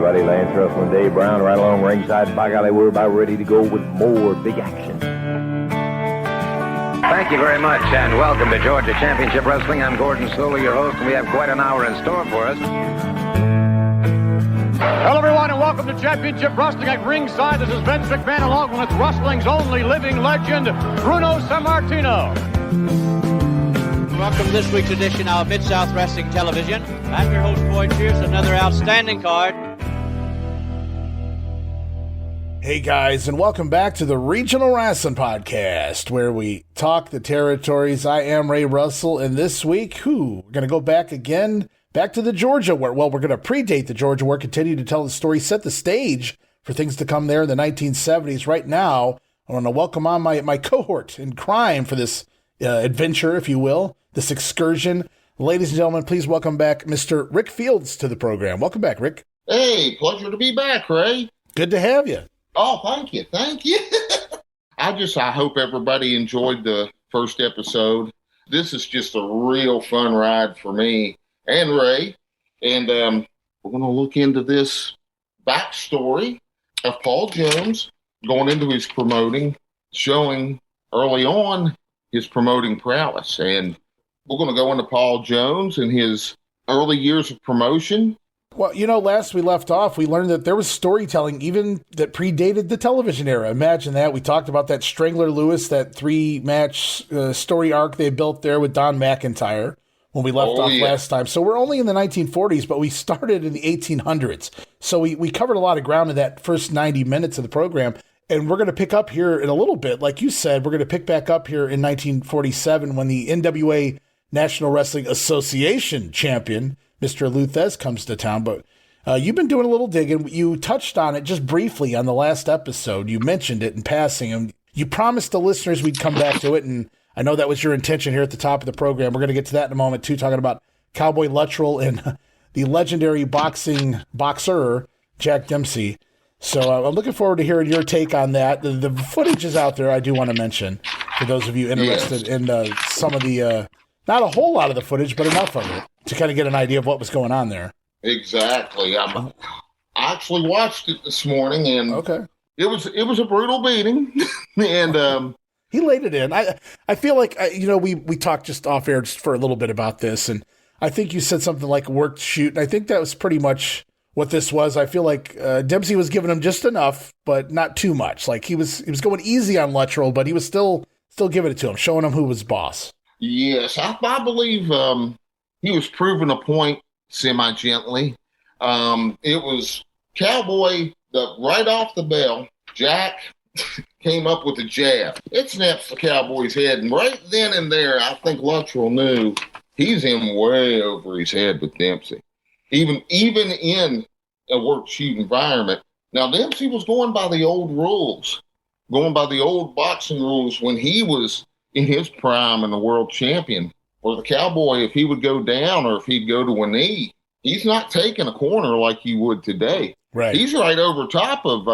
everybody. Lance Russell and Dave Brown right along ringside. By golly, we're about ready to go with more big action. Thank you very much, and welcome to Georgia Championship Wrestling. I'm Gordon Soler, your host, and we have quite an hour in store for us. Hello, everyone, and welcome to Championship Wrestling at ringside. This is Vince McMahon, along with wrestling's only living legend, Bruno Sammartino. Welcome to this week's edition of Mid-South Wrestling Television. I'm your host, Boyd Pierce, another outstanding card. Hey guys, and welcome back to the Regional Wrestling Podcast, where we talk the territories. I am Ray Russell, and this week, we're going to go back again, back to the Georgia War. Well, we're going to predate the Georgia War, continue to tell the story, set the stage for things to come there in the 1970s. Right now, I want to welcome on my cohort in crime for this adventure, if you will, this excursion. Ladies and gentlemen, please welcome back Mr. Rick Fields to the program. Welcome back, Rick. Hey, pleasure to be back, Ray. Good to have you. Oh, thank you. I hope everybody enjoyed the first episode. This is just a real fun ride for me and Ray. And we're going to look into this backstory of Paul Jones, going into his promoting, showing early on his promoting prowess. And we're going to go into Paul Jones and his early years of promotion. Well, last we left off, we learned that there was storytelling even that predated the television era. Imagine that. We talked about that Strangler Lewis, that 3-match story arc they built there with Don McIntyre when we left off last time. So we're only in the 1940s, but we started in the 1800s. So we covered a lot of ground in that first 90 minutes of the program. And we're going to pick up here in a little bit. Like you said, we're going to pick back up here in 1947 when the NWA National Wrestling Association champion, Mr. Lou Thesz, comes to town. But you've been doing a little digging. You touched on it just briefly on the last episode. You mentioned it in passing, and you promised the listeners we'd come back to it, and I know that was your intention here at the top of the program. We're going to get to that in a moment, too, talking about Cowboy Luttrell and the legendary boxer, Jack Dempsey. So I'm looking forward to hearing your take on that. The footage is out there, I do want to mention, for those of you interested in some of the, not a whole lot of the footage, but enough of it to kind of get an idea of what was going on there. Exactly. I actually watched it this morning, and it was a brutal beating. And he laid it in. I feel like, we talked just off air just for a little bit about this, and I think you said something like worked shoot, and I think that was pretty much what this was. I feel like Dempsey was giving him just enough, but not too much. Like he was going easy on Luttrell, but he was still giving it to him, showing him who was boss. Yes, I believe he was proving a point semi-gently. It was Cowboy, right off the bell, Jack came up with a jab. It snaps the Cowboy's head, and right then and there, I think Luttrell knew he's in way over his head with Dempsey. Even in a work-shoot environment. Now, Dempsey was going by the old rules, going by the old boxing rules when he was in his prime and the world champion. Or the Cowboy, if he would go down or if he'd go to a knee, he's not taking a corner like he would today. Right. He's right over top of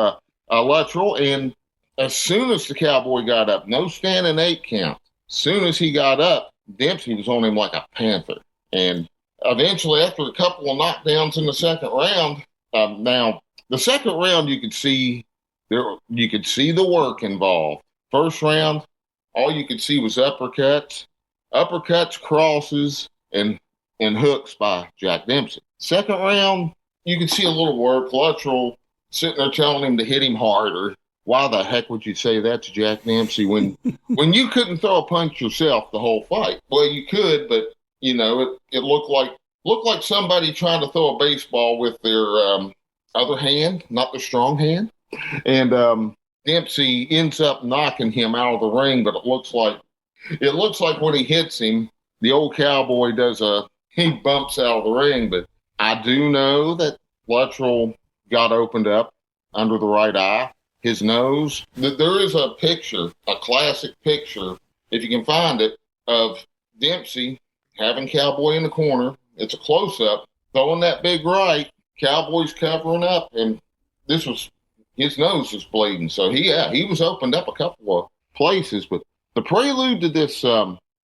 Luttrell, and as soon as the Cowboy got up, no standing 8 count, as soon as he got up, Dempsey was on him like a panther. And eventually, after a couple of knockdowns in the second round, now the second round you could see the work involved. First round, all you could see was uppercuts, crosses, and hooks by Jack Dempsey. Second round, you could see a little work. Luttrell sitting there telling him to hit him harder. Why the heck would you say that to Jack Dempsey when you couldn't throw a punch yourself the whole fight? Well, you could, but it looked like somebody trying to throw a baseball with their other hand, not the strong hand. And Dempsey ends up knocking him out of the ring, but it looks like when he hits him, the old Cowboy he bumps out of the ring. But I do know that Luttrell got opened up under the right eye, his nose. There is a picture, a classic picture, if you can find it, of Dempsey having Cowboy in the corner. It's a close-up, throwing that big right. Cowboy's covering up, and his nose was bleeding. So he was opened up a couple of places. But the prelude to this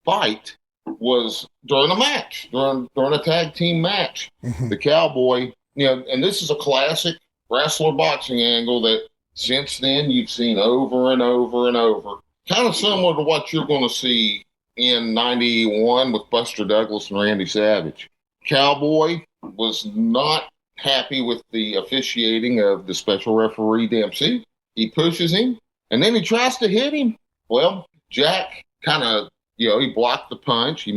fight was during a match, during a tag team match. Mm-hmm. The Cowboy and this is a classic wrestler boxing angle that since then you've seen over and over and over. Kind of similar to what you're going to see in 91 with Buster Douglas and Randy Savage. Cowboy was not happy with the officiating of the special referee Dempsey. He pushes him, and then he tries to hit him. Well, Jack kind of, he blocked the punch,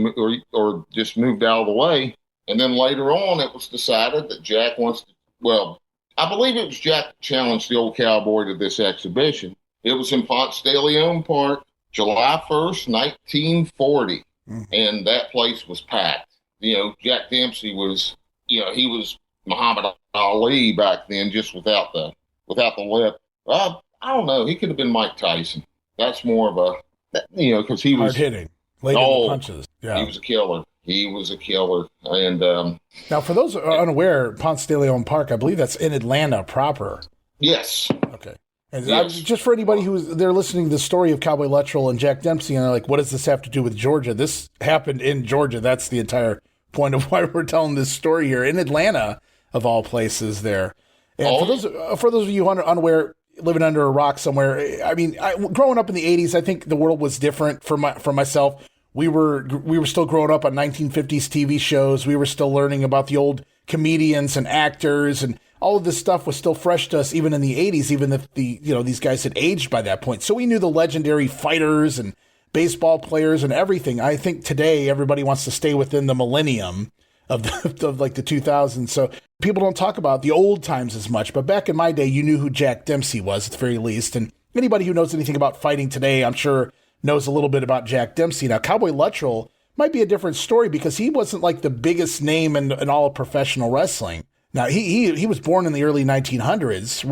or just moved out of the way. And then later on, it was decided that Jack wants to, I believe it was Jack that challenged the old Cowboy to this exhibition. It was in Ponce de Leon Park, July 1st, 1940. Mm-hmm. And that place was packed. Jack Dempsey was, he was Muhammad Ali back then, just without the lip. I don't know. He could have been Mike Tyson. That's more of a, because he was hard hitting, late in the punches. Yeah, he was a killer. He was a killer. And now, for those unaware, Ponce de Leon Park, I believe that's in Atlanta proper. Yes. Okay. And just for anybody they're listening to the story of Cowboy Luttrell and Jack Dempsey, and they're like, what does this have to do with Georgia? This happened in Georgia. That's the entire point of why we're telling this story here in Atlanta, of all places there. And for those of you unaware, living under a rock somewhere, I mean, growing up in the 80s, I think the world was different for myself. We were still growing up on 1950s TV shows. We were still learning about the old comedians and actors, and all of this stuff was still fresh to us, even in the 80s, even if these guys had aged by that point. So we knew the legendary fighters and baseball players and everything. I think today everybody wants to stay within the millennium of like the 2000s. So people don't talk about the old times as much. But back in my day, you knew who Jack Dempsey was at the very least. And anybody who knows anything about fighting today, I'm sure, knows a little bit about Jack Dempsey. Now, Cowboy Luttrell might be a different story because he wasn't like the biggest name in all of professional wrestling. Now, he was born in the early 1900s,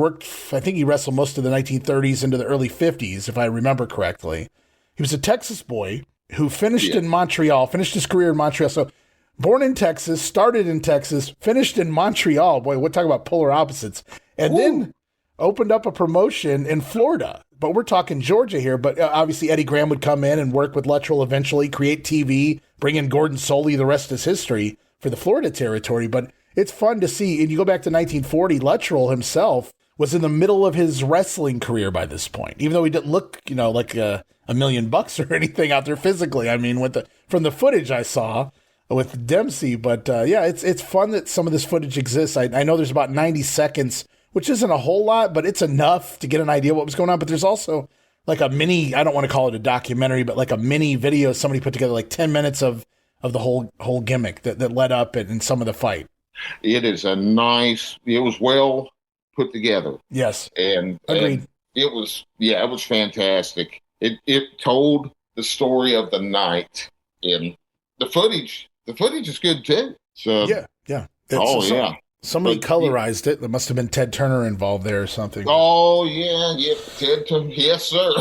I think he wrestled most of the 1930s into the early 50s, if I remember correctly. He was a Texas boy who finished in Montreal, finished his career in Montreal. So born in Texas, started in Texas, finished in Montreal. Boy, we're talking about polar opposites. And then opened up a promotion in Florida. But we're talking Georgia here. But obviously Eddie Graham would come in and work with Luttrell eventually, create TV, bring in Gordon Soley. The rest is history for the Florida territory. But it's fun to see. And you go back to 1940, Luttrell himself was in the middle of his wrestling career by this point, even though he didn't look, like $1 million or anything out there physically. I mean, from the footage I saw with Dempsey. But it's fun that some of this footage exists. I know there's about 90 seconds, which isn't a whole lot, but it's enough to get an idea what was going on. But there's also like a mini, I don't want to call it a documentary, but like a mini video somebody put together, like 10 minutes of the whole gimmick that led up in some of the fight. It was well put together. Yes. And agreed. And it was fantastic. It told the story of the night, and the footage is good too. So yeah. Somebody colorized it. There must have been Ted Turner involved there or something. Oh yeah, Ted Turner. Yes, sir.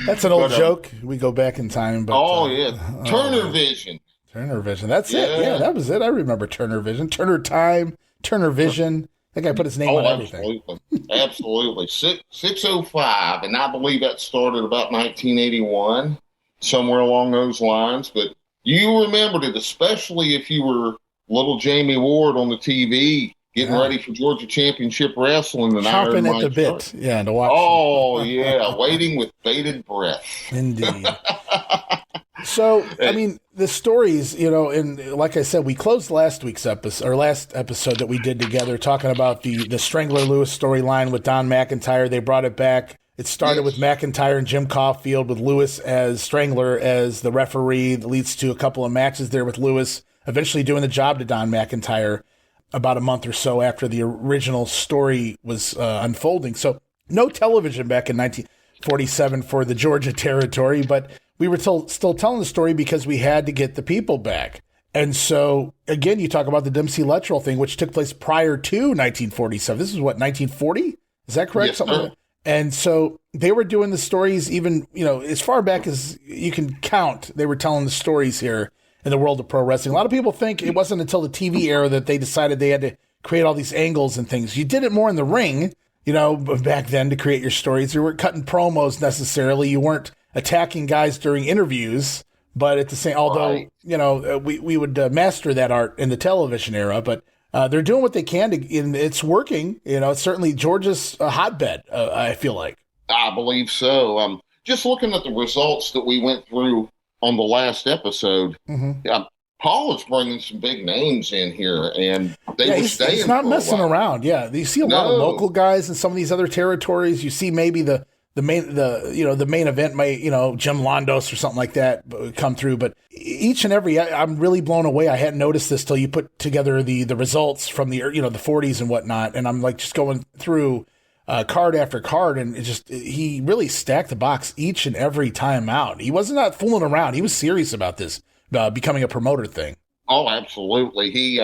That's an old joke. We go back in time. But, Turner Vision. Turner Vision. That's it. Yeah, that was it. I remember Turner Vision. Turner Time. Turner Vision. That guy put his name on everything. Absolutely. 605, and I believe that started about 1981, somewhere along those lines. But you remembered it, especially if you were little Jamie Ward on the TV getting ready for Georgia Championship Wrestling. And chomping at the bit. Yeah, to watch. Oh, yeah, waiting with bated breath. Indeed. So, I mean, the stories, and like I said, we closed last episode that we did together talking about the Strangler Lewis storyline with Don McIntyre. They brought it back. It started with McIntyre and Jim Caulfield with Lewis as Strangler as the referee. That leads to a couple of matches there with Lewis eventually doing the job to Don McIntyre about a month or so after the original story was unfolding. So no television back in 1947 for the Georgia territory, but we were still telling the story because we had to get the people back. And so, again, you talk about the Dempsey Luttrell thing, which took place prior to 1947. This is what, 1940? Is that correct? Yes, something like that? And so they were doing the stories even, as far back as you can count, they were telling the stories here in the world of pro wrestling. A lot of people think it wasn't until the TV era that they decided they had to create all these angles and things. You did it more in the ring, back then to create your stories. You weren't cutting promos necessarily. You weren't attacking guys during interviews, But at the same, although, Right. we would master that art in the television era, but they're doing what they can and it's working. It's certainly Georgia's a hotbed, I feel like. I believe so. Just looking at the results that we went through on the last episode, Paul is bringing some big names in here, and they were staying. He's not for a messing while. around. Yeah, you see a lot of local guys in some of these other territories. You see maybe the main event may Jim Londos or something like that come through, but each and every I'm really blown away. I hadn't noticed this till you put together the results from the the 40s and whatnot, and I'm like just going through card after card, and he really stacked the box each and every time out. He wasn't not fooling around. He was serious about this becoming a promoter thing. Oh, absolutely.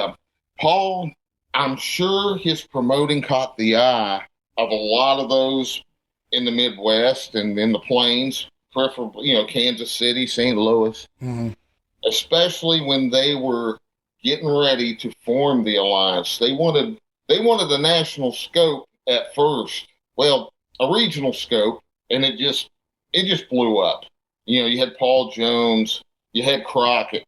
Paul, I'm sure his promoting caught the eye of a lot of those in the Midwest and in the Plains, preferably, Kansas City, St. Louis, especially when they were getting ready to form the alliance. They wanted a national scope at first. Well, a regional scope, and it just blew up. You had Paul Jones, you had Crockett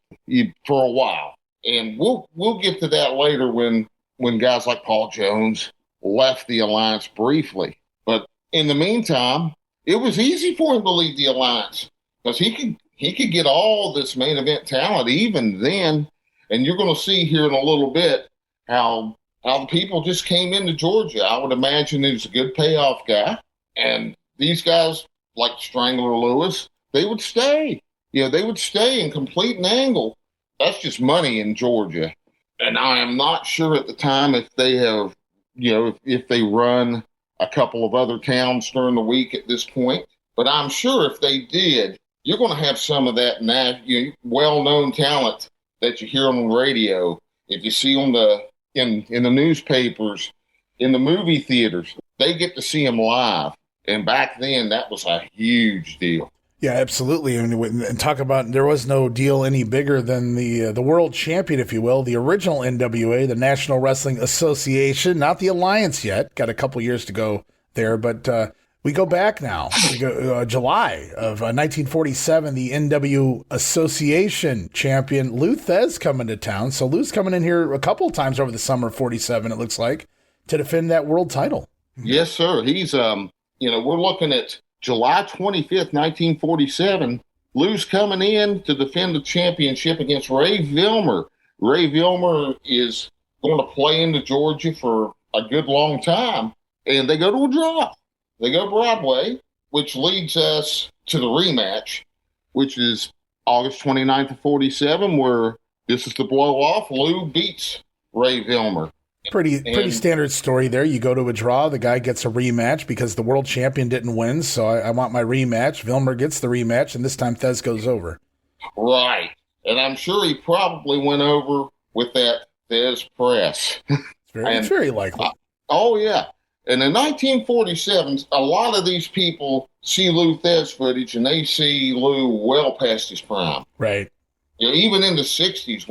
for a while, and we'll get to that later when guys like Paul Jones left the alliance briefly. But in the meantime, it was easy for him to leave the alliance because he could get all this main event talent even then, and you're going to see here in a little bit how the people just came into Georgia. I would imagine he was a good payoff guy, and these guys like Strangler Lewis, they would stay. They would stay and complete an angle. That's just money in Georgia. And I am not sure at the time if they have, if they run a couple of other towns during the week at this point. But I'm sure if they did, you're going to have some of that well-known talent that you hear on the radio. If you see on in the newspapers, in the movie theaters, they get to see them live. And back then, that was a huge deal. Yeah, absolutely. And talk about there was no deal any bigger than the world champion, if you will, the original NWA, the National Wrestling Association, not the Alliance yet. Got a couple years to go there, but we go back now. We go July of 1947. The NW Association champion Lou Thesz coming to town. So Lou's coming in here a couple of times over the summer of '47. It looks like to defend that world title. Yes, sir. He's we're looking at July 25th, 1947, Lou's coming in to defend the championship against Ray Vilmer. Ray Vilmer is going to play into Georgia for a good long time, and they go to a draw. They go Broadway, which leads us to the rematch, which is August 29th of 47, where this is the blow-off. Lou beats Ray Vilmer. Pretty standard story there. You go to a draw, the guy gets a rematch because the world champion didn't win, so I want my rematch. Vilmer gets the rematch, and this time Thesz goes over. Right. And I'm sure he probably went over with that Thesz press. It's very likely. Oh, yeah. And in 1947, a lot of these people see Lou Thesz footage, and they see Lou well past his prime. Right. Even in the 60s,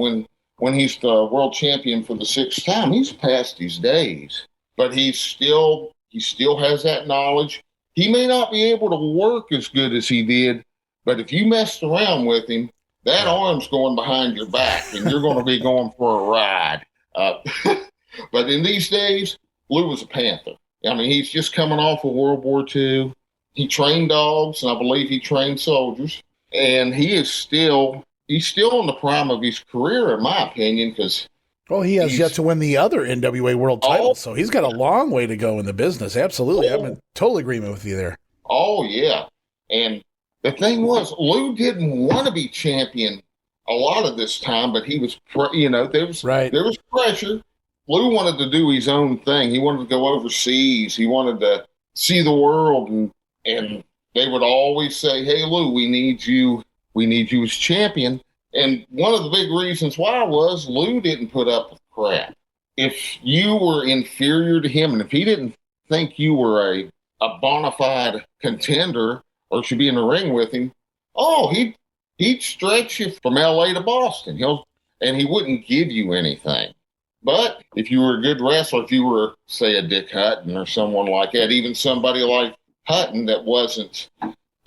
when he's the world champion for the sixth time, he's past his days. But he still has that knowledge. He may not be able to work as good as he did, but if you messed around with him, that arm's going behind your back, and you're going to be going for a ride. But in these days, Lou was a Panther. I mean, he's just coming off of World War II. He trained dogs, and I believe he trained soldiers. And he's still in the prime of his career, in my opinion, because he has yet to win the other NWA world title, so he's got a long way to go in the business. Absolutely. I'm in total agreement with you there. Oh, yeah. And the thing was, Lou didn't want to be champion a lot of this time, but he was, there was pressure. Lou wanted to do his own thing. He wanted to go overseas. He wanted to see the world, and they would always say, "Hey, Lou, we need you as champion." And one of the big reasons why was Lou didn't put up with crap. If you were inferior to him, and if he didn't think you were a bona fide contender or should be in the ring with him, he'd stretch you from L.A. to Boston. And he wouldn't give you anything. But if you were a good wrestler, if you were, say, a Dick Hutton or someone like that, even somebody like Hutton that wasn't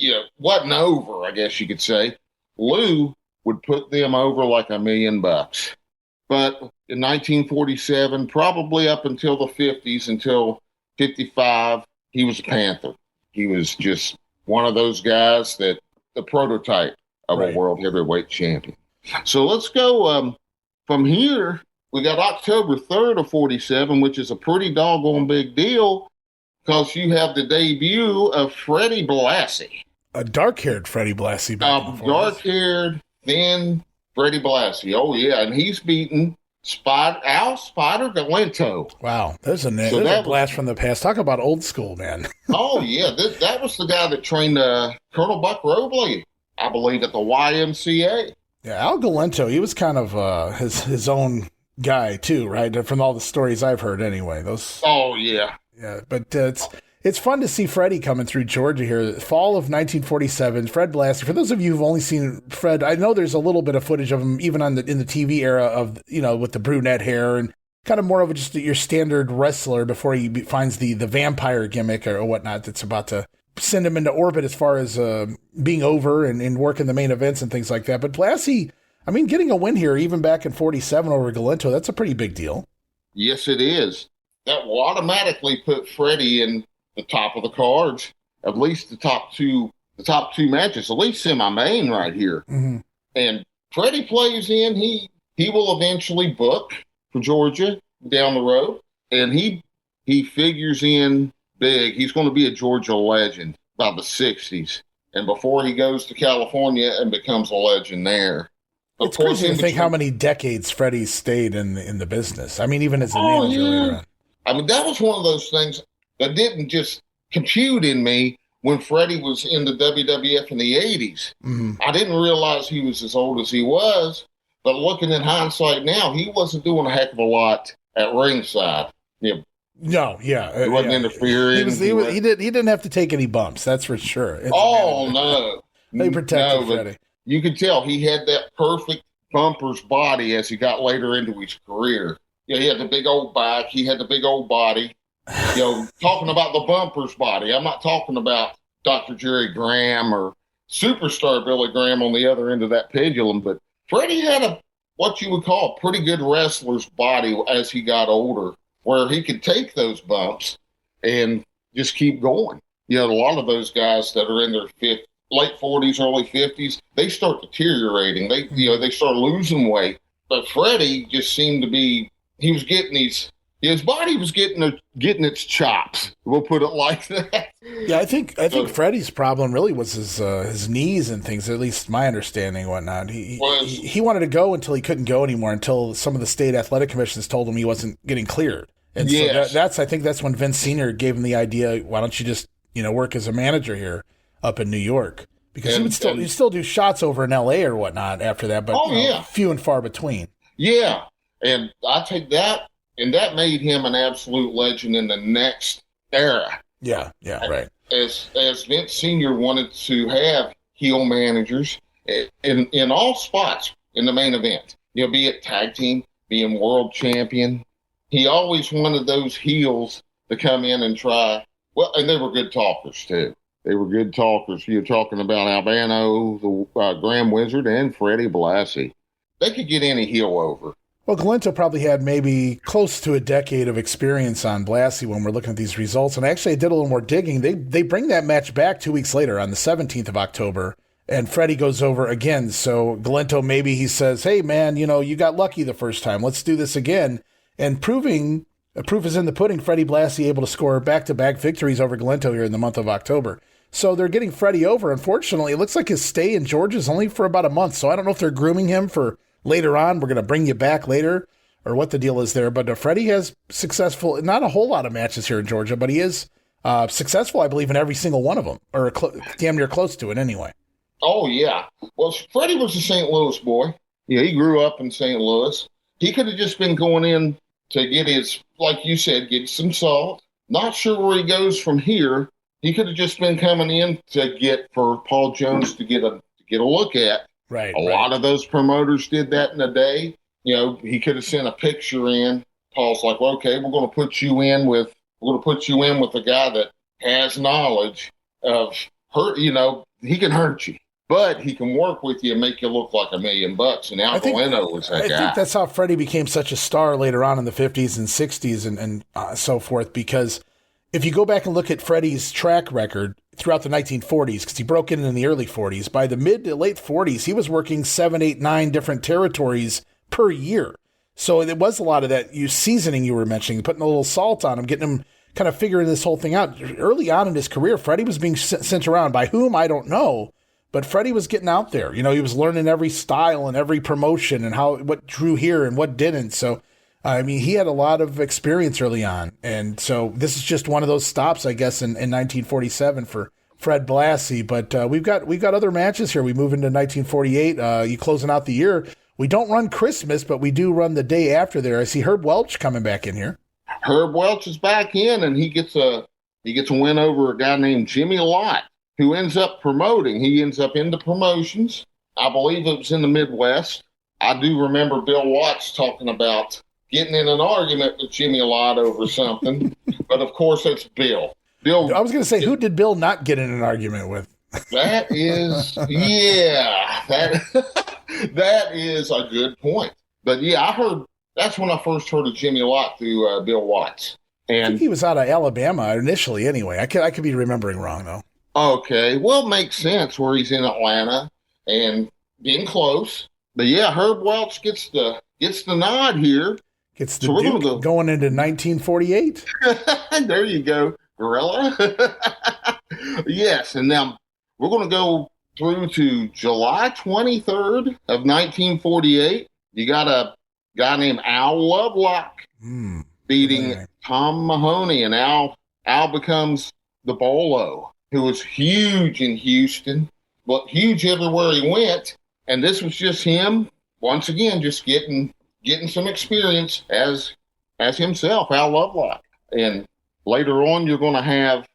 over, I guess you could say, Lou would put them over like $1 million. But in 1947, probably up until the 50s, until 55, he was a Panther. He was just one of those guys that the prototype of a world heavyweight champion. So let's go from here. We got October 3rd of 47, which is a pretty doggone big deal because you have the debut of Freddie Blassie. A dark-haired Freddie Blassie. Dark-haired, thin Freddie Blassie. Oh, yeah, and he's beaten Spider Galento. Wow, there's a name. So there's a blast from the past. Talk about old school, man. Oh, yeah, that was the guy that trained Colonel Buck Robley, I believe, at the YMCA. Yeah, Al Galento, he was kind of his own guy, too, right? From all the stories I've heard, anyway. Oh, yeah. Yeah, but it's fun to see Freddie coming through Georgia here. Fall of 1947, Fred Blassie. For those of you who've only seen Fred, I know there's a little bit of footage of him even in the TV era of, with the brunette hair and kind of more of just your standard wrestler before he finds the vampire gimmick or whatnot that's about to send him into orbit as far as being over and working the main events and things like that. But Blassie, I mean, getting a win here, even back in 47 over Galento, that's a pretty big deal. Yes, it is. That will automatically put Freddie in the top of the cards, at least the top two matches, at least semi-main right here. Mm-hmm. And Freddie plays in, he will eventually book for Georgia down the road, and he figures in big. He's going to be a Georgia legend by the 60s, and before he goes to California and becomes a legend there. It's crazy to think how many decades Freddie stayed in the business. I mean, even as a manager later on. I mean, that was one of those things that didn't just compute in me when Freddie was in the WWF in the 80s. Mm-hmm. I didn't realize he was as old as he was, but looking in hindsight now, he wasn't doing a heck of a lot at ringside. No, yeah. He wasn't interfering. He didn't have to take any bumps, that's for sure. No. They protected Freddie. You could tell he had that perfect bumper's body as he got later into his career. Yeah, he had the big old back. He had the big old body. Talking about the bumper's body. I'm not talking about Dr. Jerry Graham or superstar Billy Graham on the other end of that pendulum, but Freddie had what you would call a pretty good wrestler's body as he got older, where he could take those bumps and just keep going. A lot of those guys that are in their late 40s, early 50s, they start deteriorating. They start losing weight. But Freddie just seemed to be, he was getting his body was getting its chops. We'll put it like that. Yeah, I think Freddie's problem really was his knees and things. At least my understanding and whatnot. He wanted to go until he couldn't go anymore. Until some of the state athletic commissions told him he wasn't getting cleared. And yes. So I think that's when Vince Sr. gave him the idea. Why don't you just work as a manager here up in New York? Because he'd still do shots over in L.A. or whatnot after that, but few and far between. Yeah, and I take that. And that made him an absolute legend in the next era. Yeah, right. As Vince Sr. wanted to have heel managers in all spots in the main event. Be it tag team, being world champion. He always wanted those heels to come in and try. Well, and they were good talkers, too. They were good talkers. You're talking about Albano, the Graham Wizard, and Freddie Blassie. They could get any heel over. Well, Galento probably had maybe close to a decade of experience on Blassie when we're looking at these results. And actually, I did a little more digging. They bring that match back 2 weeks later on the 17th of October, and Freddie goes over again. So Galento, maybe he says, hey, man, you got lucky the first time. Let's do this again. And proof is in the pudding. Freddie Blassie able to score back-to-back victories over Galento here in the month of October. So they're getting Freddie over. Unfortunately, it looks like his stay in Georgia is only for about a month. So I don't know if they're grooming him for later on. We're going to bring you back later or what the deal is there. But Freddie has successful, not a whole lot of matches here in Georgia, but he is successful, I believe, in every single one of them, or damn near close to it anyway. Oh, yeah. Well, Freddie was a St. Louis boy. He grew up in St. Louis. He could have just been going in to get his, like you said, get some salt. Not sure where he goes from here. He could have just been coming in to get for Paul Jones to get a look at. Right. A lot of those promoters did that in the day. He could have sent a picture in. Paul's like, well, okay, we're going to put you in with a guy that has knowledge of hurt. He can hurt you. but he can work with you and make you look like $1 million. And Al Galeno was that guy. I think that's how Freddie became such a star later on in the 50s and 60s and so forth, because if you go back and look at Freddie's track record throughout the 1940s, because he broke in the early 40s, by the mid to late 40s, he was working 7, 8, 9 different territories per year. So it was a lot of that seasoning you were mentioning, putting a little salt on him, getting him kind of figuring this whole thing out. Early on in his career, Freddie was being sent around by whom, I don't know, but Freddie was getting out there. You know, he was learning every style and every promotion and what drew here and what didn't. So, I mean, he had a lot of experience early on. And so this is just one of those stops, I guess, in 1947 for Fred Blassie. But we've got other matches here. We move into 1948. You closing out the year. We don't run Christmas, but we do run the day after there. I see Herb Welch coming back in here. Herb Welch is back in, and he gets a win over a guy named Jimmy Lott, who ends up promoting. He ends up into promotions. I believe it was in the Midwest. I do remember Bill Watts talking about getting in an argument with Jimmy Lott over something, but of course it's Bill. I was going to say, who did Bill not get in an argument with? That is, that is a good point. But yeah, that's when I first heard of Jimmy Lott through Bill Watts. And I think he was out of Alabama initially anyway. I could be remembering wrong, though. Okay, well, it makes sense where he's in Atlanta and getting close. But yeah, Herb Welch gets the nod here. Gets the Duke going into 1948. There you go, Gorilla. Yes, and now we're going to go through to July 23rd of 1948. You got a guy named Al Lovelock beating Tom Mahoney, and Al becomes the Bolo, who was huge in Houston, but huge everywhere he went. And this was just him, once again, just getting some experience as himself, Al Lovelock. And later on, you're going to have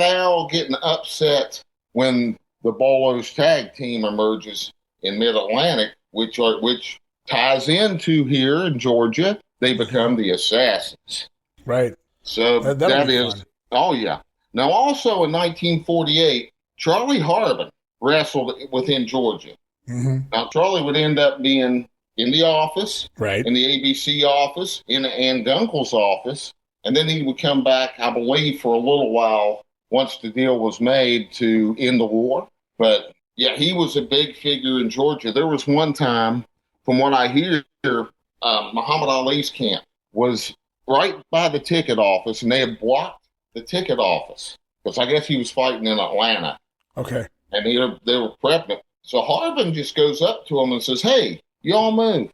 Al getting upset when the Bolo's tag team emerges in Mid-Atlantic, which ties into here in Georgia. They become the Assassins. Right. So that is fun. Oh yeah. Now, also in 1948, Charlie Harben wrestled within Georgia. Mm-hmm. Now, Charlie would end up being in the office, right, in the ABC office, in Ann Gunkel's office, and then he would come back, I believe, for a little while once the deal was made to end the war. But, yeah, he was a big figure in Georgia. There was one time, from what I hear, Muhammad Ali's camp was right by the ticket office, and they had blocked the ticket office because I guess he was fighting in Atlanta. Okay. And they were prepping it. So Harben just goes up to him and says, "Hey, y'all move.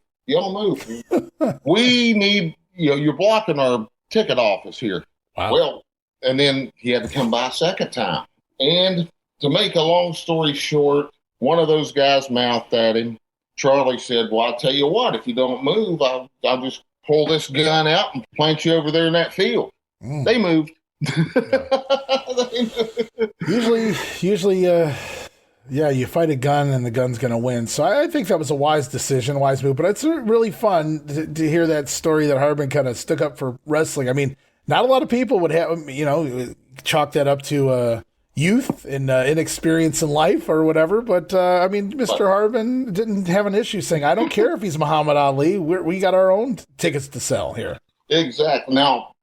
We need, you're blocking our ticket office here." Wow. Well, and then he had to come by a second time. And to make a long story short, one of those guys mouthed at him. Charlie said, "Well, I'll tell you what, if you don't move, I'll just pull this gun out and plant you over there in that field." They moved. Usually, you fight a gun and the gun's going to win. So I think that was a wise decision, wise move. But it's really fun to hear that story that Harben kind of stuck up for wrestling. I mean, not a lot of people would have, chalk that up to youth and inexperience in life or whatever. But, I mean, Mr. Harben didn't have an issue saying, "I don't care if he's Muhammad Ali. We got our own tickets to sell here." Exactly. Now,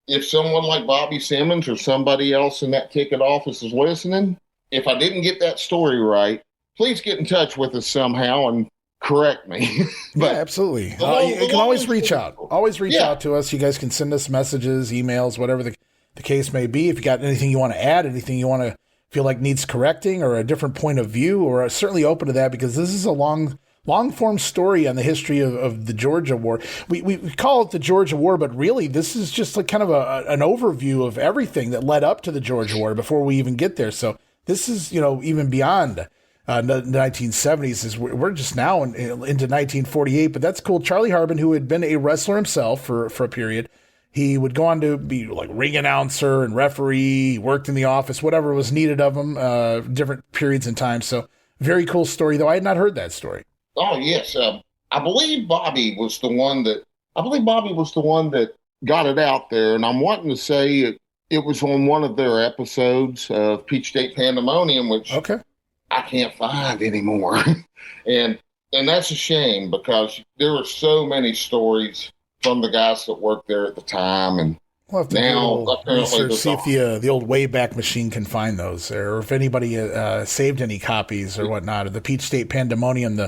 if someone like Bobby Simmons or somebody else in that ticket office is listening, if I didn't get that story right, please get in touch with us somehow and correct me. But yeah, absolutely. You can always reach out. Always reach out to us. You guys can send us messages, emails, whatever the case may be. If you got anything you want to add, anything you want to feel like needs correcting or a different point of view, or certainly open to that, because this is a long-form story on the history of the Georgia War. We call it the Georgia War, but really this is just like kind of an overview of everything that led up to the Georgia War before we even get there. So this is, even beyond the 1970s. We're just now into 1948, but that's cool. Charlie Harben, who had been a wrestler himself for a period, he would go on to be like ring announcer and referee. He worked in the office, whatever was needed of him, different periods in time. So very cool story, though. I had not heard that story. Oh, yes. I believe Bobby was the one that got it out there. And I'm wanting to say it was on one of their episodes of Peach State Pandemonium, which I can't find anymore. and that's a shame, because there were so many stories from the guys that worked there at the time. And we'll have to now apparently see if the old Wayback Machine can find those, or if anybody saved any copies or whatnot of the Peach State Pandemonium.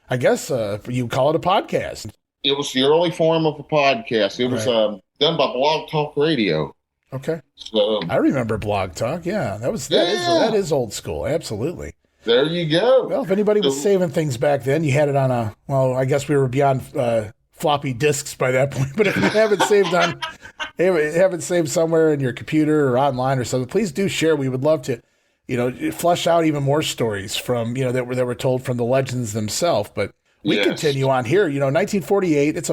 I guess you call it a podcast. It was the early form of a podcast. It was done by Blog Talk Radio. Okay. So I remember Blog Talk. Yeah, that is old school. Absolutely. There you go. Well, if anybody was saving things back then, you had it on I guess we were beyond floppy disks by that point. But if you haven't saved somewhere in your computer or online or something, please do share. We would love to, flesh out even more stories from, that were told from the legends themselves. But we continue on here. 1948. It's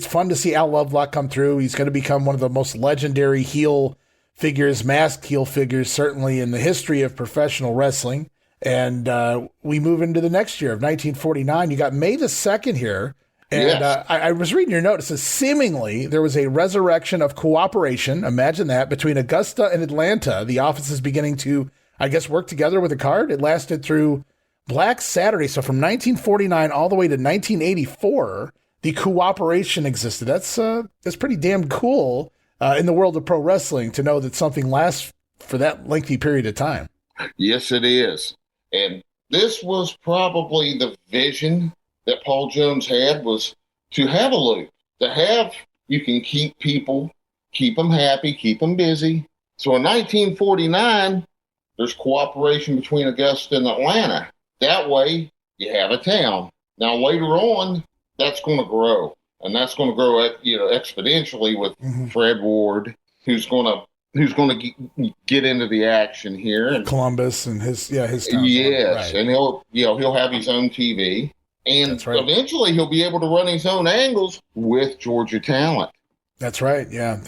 fun to see Al Lovelock come through. He's going to become one of the most legendary heel figures, masked heel figures, certainly in the history of professional wrestling. And we move into the next year of 1949. You got May the 2nd here. And I was reading your note. It says, seemingly, there was a resurrection of cooperation, imagine that, between Augusta and Atlanta. The offices beginning to, I guess, work together with a card. It lasted through Black Saturday. So from 1949 all the way to 1984, the cooperation existed. That's pretty damn cool in the world of pro wrestling to know that something lasts for that lengthy period of time. Yes, it is. And this was probably the vision that Paul Jones had, was to have a loop, you can keep people, keep them happy, keep them busy. So in 1949, there's cooperation between Augusta and Atlanta. That way, you have a town. Now, later on, that's going to grow, and that's going to grow, exponentially with Fred Ward, who's going to get into the action here, and Columbus and his town. Yes, right. And he'll have his own TV, and eventually he'll be able to run his own angles with Georgia talent. That's right. Yeah,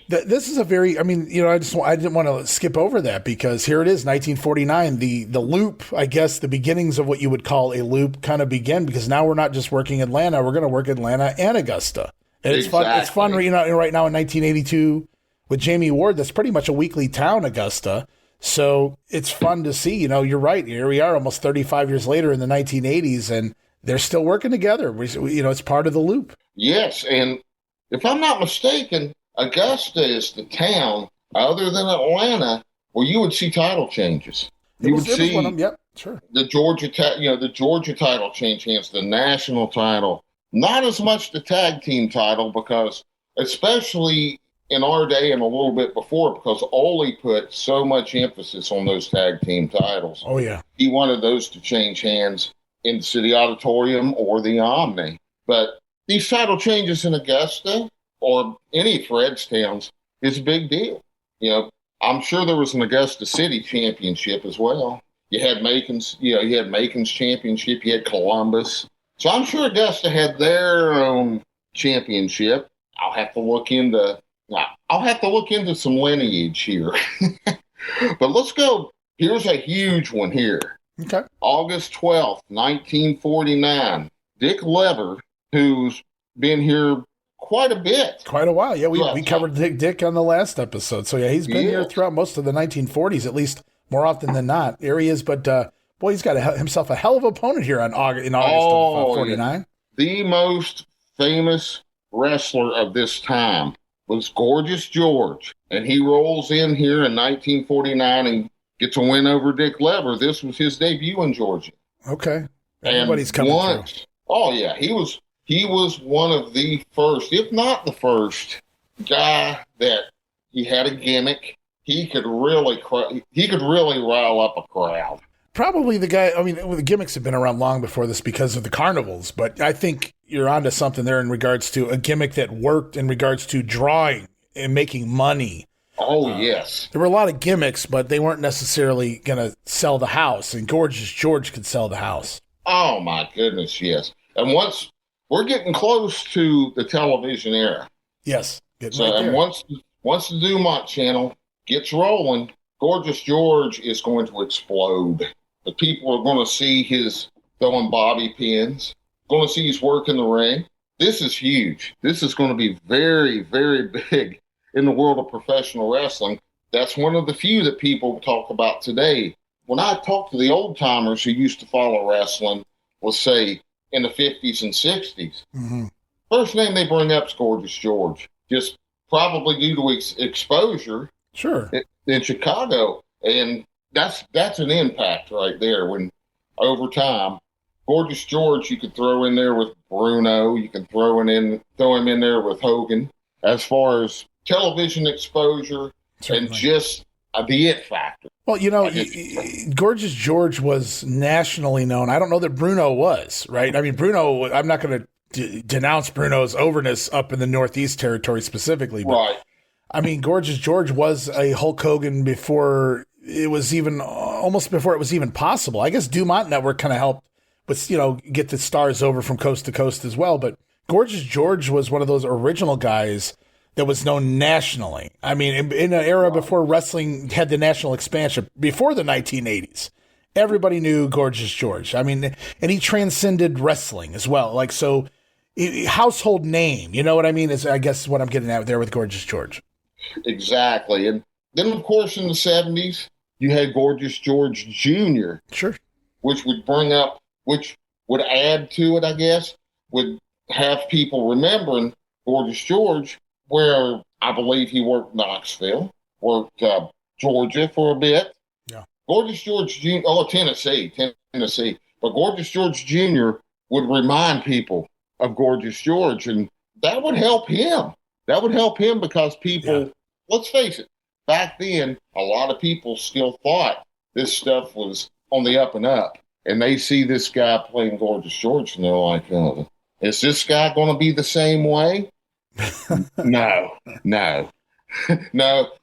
this is a very, I didn't want to skip over that, because here it is, 1949, the loop, I guess the beginnings of what you would call a loop kind of begin, because now we're not just working Atlanta, we're going to work Atlanta and Augusta. And it's fun, right now in 1982 with Jamie Ward, that's pretty much a weekly town, Augusta. So it's fun to see, you're right. Here we are almost 35 years later in the 1980s, and they're still working together. It's part of the loop. Yes. And if I'm not mistaken, Augusta is the town, other than Atlanta, where you would see title changes. You would see the Georgia title change hands, the national title, not as much the tag team title, because especially in our day and a little bit before, because Ole put so much emphasis on those tag team titles. Oh, yeah. He wanted those to change hands in the City Auditorium or the Omni. But these title changes in Augusta or any Fred's towns is a big deal. I'm sure there was an Augusta City championship as well. You had Macon's championship. You had Columbus. So I'm sure Augusta had their own championship. I'll have to look into some lineage here. But let's go. Here's a huge one here. Okay. August 12th, 1949. Dick Lever, who's been here quite a bit. Quite a while. Yeah, we covered Dick on the last episode. So, yeah, he's been here throughout most of the 1940s, at least more often than not. There he is. But, boy, he's got himself a hell of an opponent here in August of 49. Yeah. The most famous wrestler of this time was Gorgeous George. And he rolls in here in 1949 and gets a win over Dick Lever. This was his debut in Georgia. Okay. Everybody's coming through. Oh, yeah. He was one of the first, if not the first, guy that he had a gimmick. He could really rile up a crowd. Probably the guy, the gimmicks have been around long before this because of the carnivals, but I think you're onto something there in regards to a gimmick that worked in regards to drawing and making money. Oh, yes. There were a lot of gimmicks, but they weren't necessarily going to sell the house, and Gorgeous George could sell the house. Oh, my goodness, yes. And once we're getting close to the television era. Yes. And once the Dumont channel gets rolling, Gorgeous George is going to explode. The people are going to see his throwing bobby pins, going to see his work in the ring. This is huge. This is going to be very, very big in the world of professional wrestling. That's one of the few that people talk about today when I talk to the old timers who used to follow wrestling, let's say in the 50s and 60s, first name they bring up is Gorgeous George, just probably due to exposure in Chicago. And that's an impact right there. When over time, Gorgeous George, you could throw in there with Bruno, you can throw him in there with Hogan. As far as television exposure and just the it factor. Well, Gorgeous George was nationally known. I don't know that Bruno was, right? I mean, Bruno, I'm not going to denounce Bruno's overness up in the Northeast territory specifically. But, right. I mean, Gorgeous George was a Hulk Hogan before it was even possible. I guess Dumont Network kind of helped with, get the stars over from coast to coast as well. But Gorgeous George was one of those original guys that was known nationally. I mean, in an era before wrestling had the national expansion, before the 1980s, everybody knew Gorgeous George. I mean, and he transcended wrestling as well. Like, so household name, you know what I mean? Is, I guess, what I'm getting at there with Gorgeous George. Exactly. And then, of course, in the 70s, you had Gorgeous George Jr. Sure. Which would add to it, I guess, would have people remembering Gorgeous George, where I believe he worked Knoxville, worked Georgia for a bit. Yeah. Gorgeous George Jr., Tennessee. But Gorgeous George Jr. would remind people of Gorgeous George, and that would help him. That would help him because people, let's face it, back then, a lot of people still thought this stuff was on the up and up. And they see this guy playing Gorgeous George, and they're like, oh, is this guy going to be the same way? No.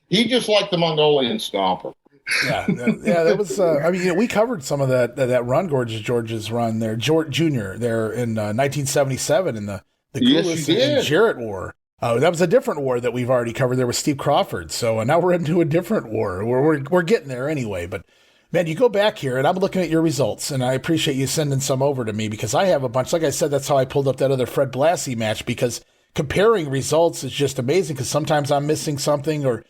He just like the Mongolian Stomper. That was. We covered some of that run, Gorgeous George's run there, Junior there in 1977 in the Goulas and Jarrett War. That was a different war that we've already covered there with Steve Crawford. So now we're into a different war. We're getting there anyway. But man, you go back here, and I'm looking at your results, and I appreciate you sending some over to me because I have a bunch. Like I said, that's how I pulled up that other Fred Blassie match because comparing results is just amazing because sometimes I'm missing something or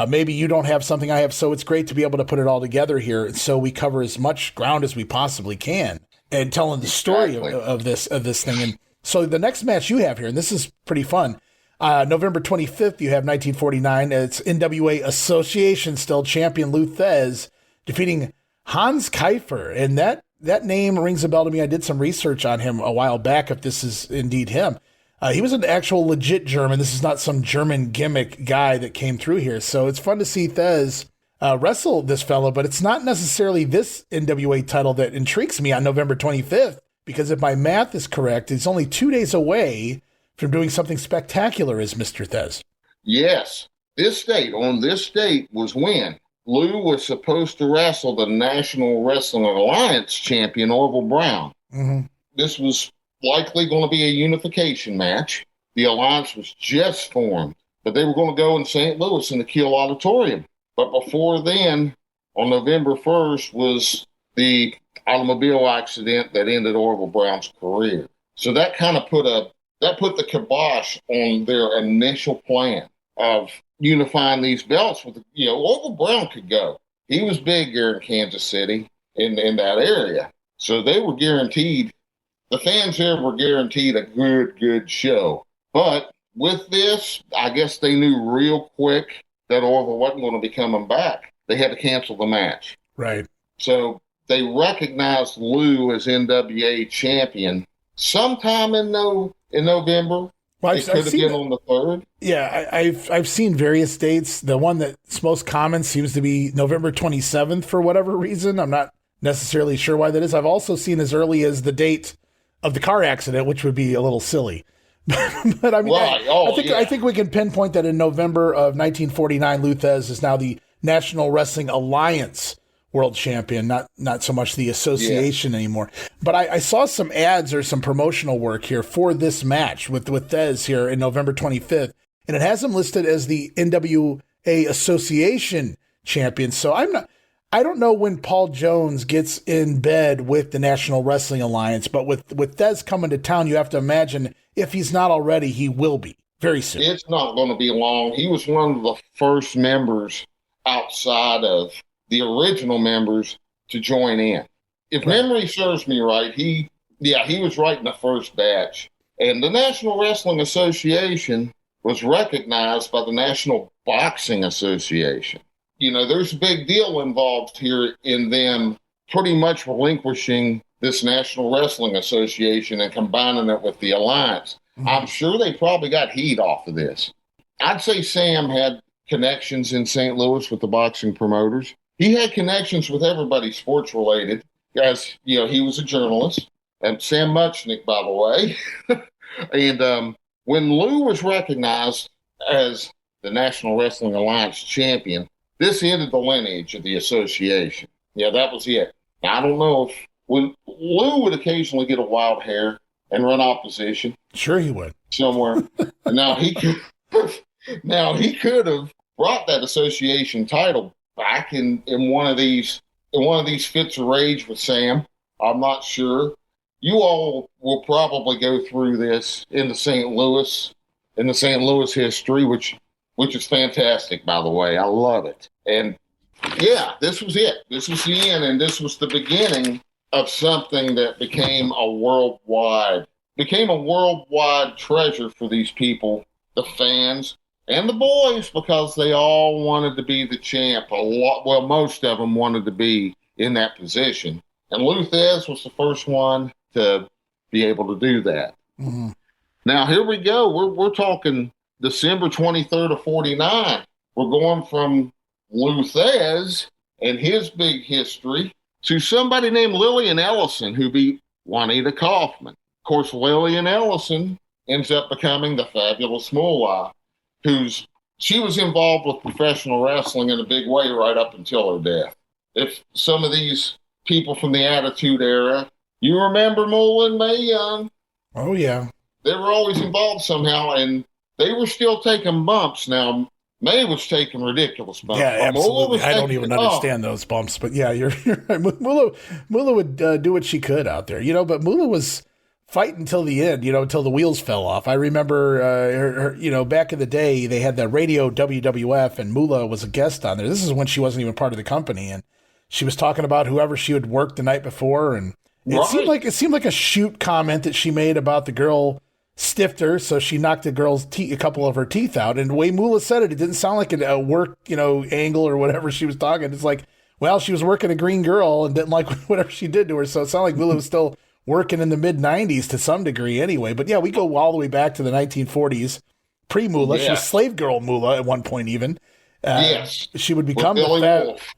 maybe you don't have something I have. So it's great to be able to put it all together here. And so we cover as much ground as we possibly can and telling the story of this thing. And so the next match you have here, and this is pretty fun. November 25th, you have 1949. It's NWA Association still champion Lou Thesz defeating Hans Kiefer. And that name rings a bell to me. I did some research on him a while back, if this is indeed him. He was an actual legit German. This is not some German gimmick guy that came through here. So it's fun to see Thesz wrestle this fellow, but it's not necessarily this NWA title that intrigues me on November 25th, because if my math is correct, it's only 2 days away from doing something spectacular as Mr. Thesz. Yes. On this date was when Lou was supposed to wrestle the National Wrestling Alliance champion, Orville Brown. Mm-hmm. This was likely going to be a unification match. The alliance was just formed, but they were going to go in St. Louis in the Kiel Auditorium. But before then, on November 1st, was the automobile accident that ended Orville Brown's career. So that kind of put the kibosh on their initial plan of unifying these belts with, Orville Brown could go. He was big here in Kansas City in that area. So they were guaranteed, the fans there were guaranteed a good show. But with this, I guess they knew real quick that Orville wasn't going to be coming back. They had to cancel the match. Right. So they recognized Lou as NWA champion sometime in November. Well, it could have been on the 3rd. Yeah, I've seen various dates. The one that's most common seems to be November 27th for whatever reason. I'm not necessarily sure why that is. I've also seen as early as the date of the car accident, which would be a little silly. But I mean, I think we can pinpoint that in November of 1949, Lou Thesz is now the National Wrestling Alliance world champion, not so much the association anymore. But I saw some ads or some promotional work here for this match with Thesz here in November 25th, and it has him listed as the NWA Association champion. So I don't know when Paul Jones gets in bed with the National Wrestling Alliance, but with Thesz coming to town, you have to imagine if he's not already, he will be very soon. It's not going to be long. He was one of the first members outside of the original members to join in. If memory serves me right, he was right in the first batch. And the National Wrestling Association was recognized by the National Boxing Association. There's a big deal involved here in them pretty much relinquishing this National Wrestling Association and combining it with the Alliance. Mm-hmm. I'm sure they probably got heat off of this. I'd say Sam had connections in St. Louis with the boxing promoters. He had connections with everybody sports related, as he was a journalist. And Sam Muchnick, by the way. And when Lou was recognized as the National Wrestling Alliance champion, this ended the lineage of the association. Yeah, that was it. Now, I don't know if when Lou would occasionally get a wild hair and run opposition. Sure, he would somewhere. Now he could have brought that association title back in one of these fits of rage with Sam. I'm not sure. You all will probably go through this in the St. Louis history, which is fantastic, by the way. I love it. And yeah, this was it. This was the end, and this was the beginning of something that became a worldwide treasure for these people, the fans and the boys, because they all wanted to be the champ. Most of them wanted to be in that position. And Lou Thesz was the first one to be able to do that. Mm-hmm. Now, here we go. We're talking December 23rd of 49. We're going from Lou Thesz and his big history to somebody named Lillian Ellison, who beat Juanita Kaufman. Of course, Lillian Ellison ends up becoming the fabulous Moolah, she was involved with professional wrestling in a big way right up until her death. If some of these people from the Attitude Era, you remember Moolah and Mae Young? Oh, yeah. They were always involved somehow, and they were still taking bumps. Now, Mae was taking ridiculous bumps. Yeah, absolutely. I don't even understand those bumps, but yeah, you're right. Moolah would do what she could out there, but Moolah was fighting until the end, until the wheels fell off. I remember, her, back in the day, they had the radio WWF, and Moolah was a guest on there. This is when she wasn't even part of the company, and she was talking about whoever she had worked the night before, and it seemed like a shoot comment that she made about the girl stiffed her, so she knocked the girl's a couple of her teeth out. And the way Moolah said it didn't sound like a work, angle or whatever she was talking. It's like, well, she was working a green girl and didn't like whatever she did to her. So it sounded like Moolah was still working in the mid-90s to some degree anyway. But yeah, we go all the way back to the 1940s, pre-Moolah. Yeah. She was slave girl Moolah at one point even. Yes. She would become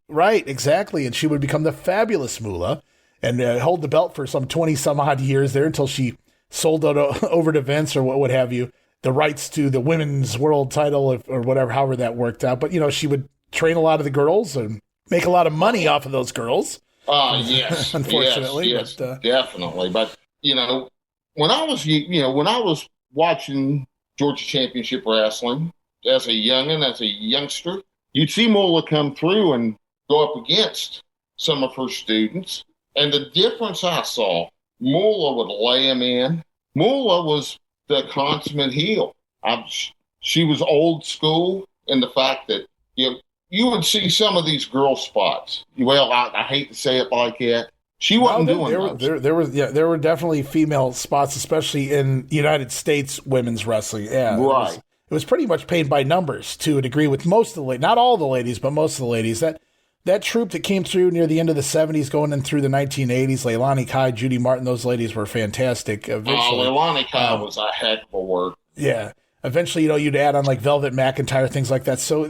right, exactly. And she would become the fabulous Moolah and hold the belt for some 20 some odd years there until she sold it over to Vince or what have you, the rights to the women's world title or whatever, however that worked out. But, she would train a lot of the girls and make a lot of money off of those girls. Yes. Unfortunately. Yes, definitely. But, when I was watching Georgia Championship Wrestling as a youngster, you'd see Moolah come through and go up against some of her students. And the difference I saw, Moolah would lay him in. Moolah was the consummate heel. She was old school in the fact that you would see some of these girl spots. Well, I hate to say it like that. She wasn't doing those. There were definitely female spots, especially in United States women's wrestling. Yeah, right. It was pretty much paid by numbers to a degree with most of the ladies, not all the ladies, but most of the ladies. That troupe that came through near the end of the 70s, going in through the 1980s, Leilani Kai, Judy Martin, those ladies were fantastic. Leilani Kai was a heck of a work. Yeah. Eventually, you'd add on like Velvet McIntyre, things like that. So,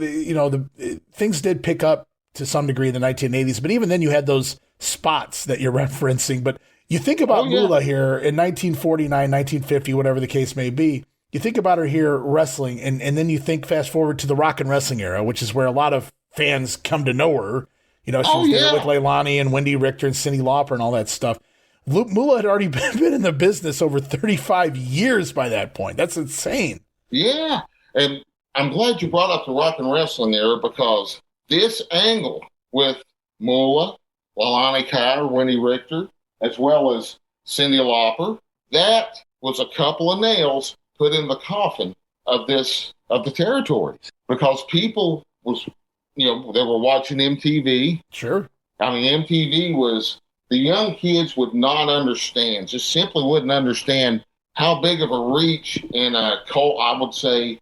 things did pick up to some degree in the 1980s. But even then, you had those spots that you're referencing. But you think about Moolah here in 1949, 1950, whatever the case may be. You think about her here wrestling, and then you think fast forward to the rock and wrestling era, which is where a lot of fans come to know her. She was there with Leilani and Wendy Richter and Cyndi Lauper and all that stuff. Moolah had already been in the business over 35 years by that point. That's insane. Yeah, and I'm glad you brought up the rock and wrestling era, because this angle with Moolah, Leilani Kai, Wendy Richter, as well as Cyndi Lauper, that was a couple of nails put in the coffin of the territories, because people they were watching MTV. Sure. I mean, MTV was, the young kids would not understand, just simply wouldn't understand how big of a reach and I would say,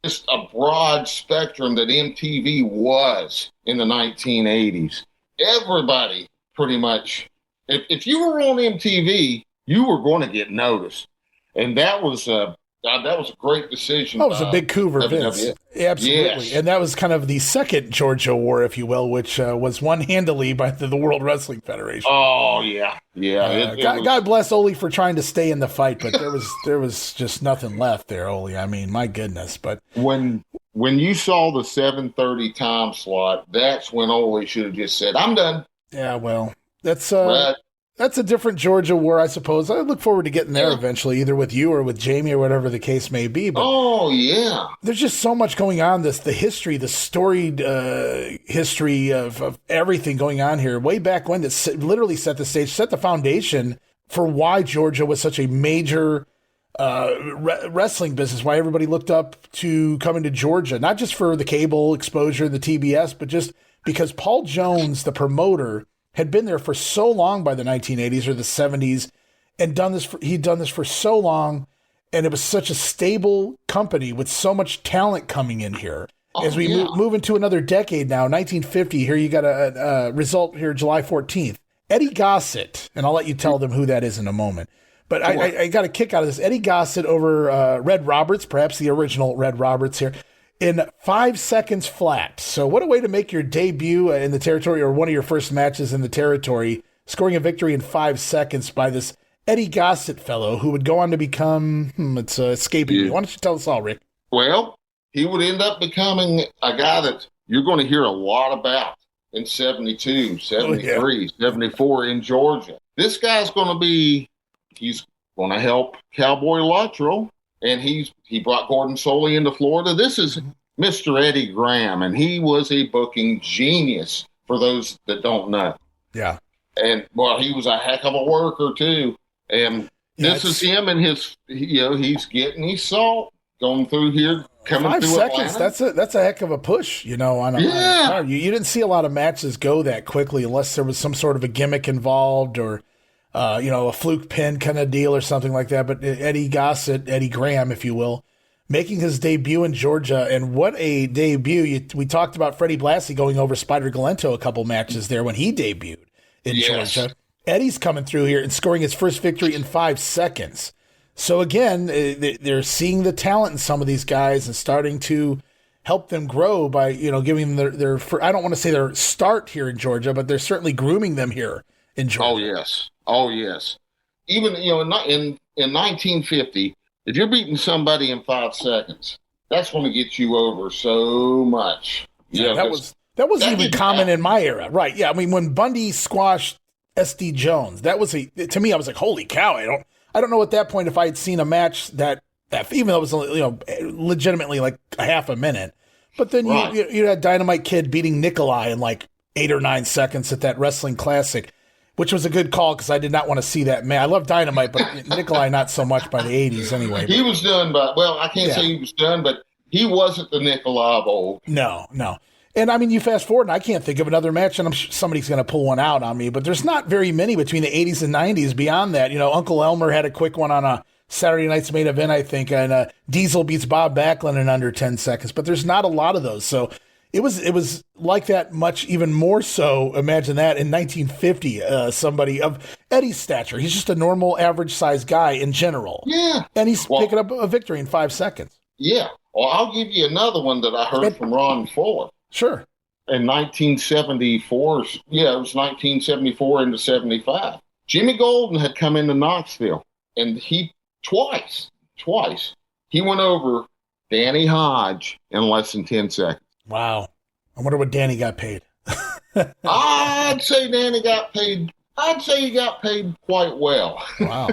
just a broad spectrum that MTV was in the 1980s. Everybody pretty much, if you were on MTV, you were going to get noticed. And that was a great decision. That was a big coup for Vince. Absolutely. Yes. And that was kind of the second Georgia war, if you will, which was won handily by the World Wrestling Federation. Oh, yeah. Yeah. God bless Ole for trying to stay in the fight, but there was just nothing left there, Ole. I mean, my goodness. But when you saw the 7:30 time slot, that's when Ole should have just said, "I'm done." Yeah, well, that's a different Georgia war, I suppose. I look forward to getting there eventually, either with you or with Jamie or whatever the case may be. But there's just so much going on. The history, the storied history of everything going on here, way back when, that literally set the stage, set the foundation for why Georgia was such a major wrestling business, why everybody looked up to coming to Georgia, not just for the cable exposure, the TBS, but just because Paul Jones, the promoter, had been there for so long by the 1980s or the 70s and he'd done this for so long, and it was such a stable company with so much talent coming in here. As we move into another decade now, 1950, here you got a result here, July 14th. Eddie Gossett, and I'll let you tell them who that is in a moment. But I got a kick out of this. Eddie Gossett over Red Roberts, perhaps the original Red Roberts here, in 5 seconds flat. So what a way to make your debut in the territory, or one of your first matches in the territory, scoring a victory in 5 seconds by this Eddie Gossett fellow, who would go on to become, it's escaping me. Why don't you tell us all, Rick? Well, he would end up becoming a guy that you're going to hear a lot about in 72, 73, 74 in Georgia. This guy's going to be, he's going to help Cowboy Luttrell. And he brought Gordon Soley into Florida. This is Mr. Eddie Graham, and he was a booking genius for those that don't know. Yeah. And, well, he was a heck of a worker, too. And this is him and his, he's getting his salt going through here, coming 5 through seconds, Atlanta. that's a heck of a push, on a card. You didn't see a lot of matches go that quickly unless there was some sort of a gimmick involved or a fluke pin kind of deal or something like that. But Eddie Gossett, Eddie Graham, if you will, making his debut in Georgia. And what a debut. We talked about Freddie Blassie going over Spider Galento a couple matches there when he debuted in Georgia. Eddie's coming through here and scoring his first victory in 5 seconds. So again, they're seeing the talent in some of these guys and starting to help them grow by, giving them their I don't want to say their start here in Georgia, but they're certainly grooming them here in Georgia. Oh, yes. Even, in 1950, if you're beating somebody in 5 seconds, that's going to get you over so much. Yeah, that wasn't even common in my era. Right. Yeah. I mean, when Bundy squashed SD Jones, that was to me, I was like, holy cow. I don't know at that point if I had seen a match that even though it was, legitimately like a half a minute, but then you had Dynamite Kid beating Nikolai in like 8 or 9 seconds at that Wrestling Classic, which was a good call because I did not want to see that man. I love Dynamite, but Nikolai not so much by the 80s anyway. He was done I can't say he was done, but he wasn't the Nikolai of old. No. And I mean, you fast forward, and I can't think of another match, and I'm sure somebody's going to pull one out on me, but there's not very many between the 80s and 90s beyond that. Uncle Elmer had a quick one on a Saturday night's main event, I think, and Diesel beats Bob Backlund in under 10 seconds, but there's not a lot of those. So it was like that much, even more so, imagine that, in 1950, somebody of Eddie's stature. He's just a normal, average-sized guy in general. Yeah. And he's picking up a victory in 5 seconds. Yeah. Well, I'll give you another one that I heard from Ron Fuller. Sure. In 1974, it was 1974 into 75. Jimmy Golden had come into Knoxville, and he twice, he went over Danny Hodge in less than 10 seconds. Wow. I wonder what Danny got paid. I'd say Danny got paid. I'd say he got paid quite well. Wow.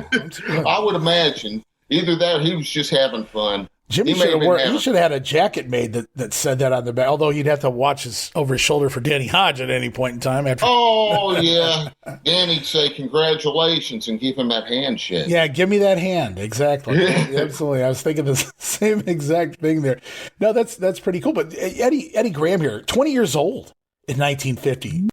I would imagine either that or he was just having fun. Jimmy should have had a jacket made that said that on the back, although you'd have to watch over his shoulder for Danny Hodge at any point in time. Oh, yeah. Danny'd say congratulations and give him that handshake. Yeah, give me that hand. Exactly. Absolutely. I was thinking the same exact thing there. No, that's pretty cool. But Eddie Graham here, 20 years old in 1950.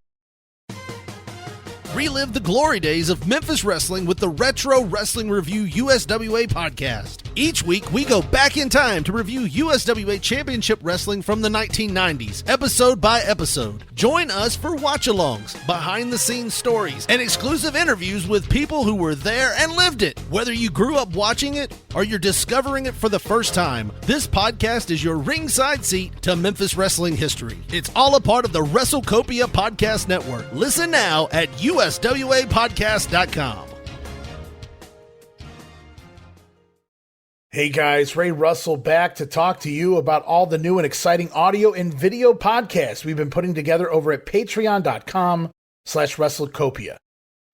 Relive the glory days of Memphis wrestling with the Retro Wrestling Review USWA podcast. Each week, we go back in time to review USWA Championship Wrestling from the 1990s, episode by episode. Join us for watch-alongs, behind-the-scenes stories, and exclusive interviews with people who were there and lived it. Whether you grew up watching it or you're discovering it for the first time, this podcast is your ringside seat to Memphis wrestling history. It's all a part of the WrestleCopia Podcast Network. Listen now at uswapodcast.com. Hey guys, Ray Russell back to talk to you about all the new and exciting audio and video podcasts we've been putting together over at patreon.com/WrestleCopia.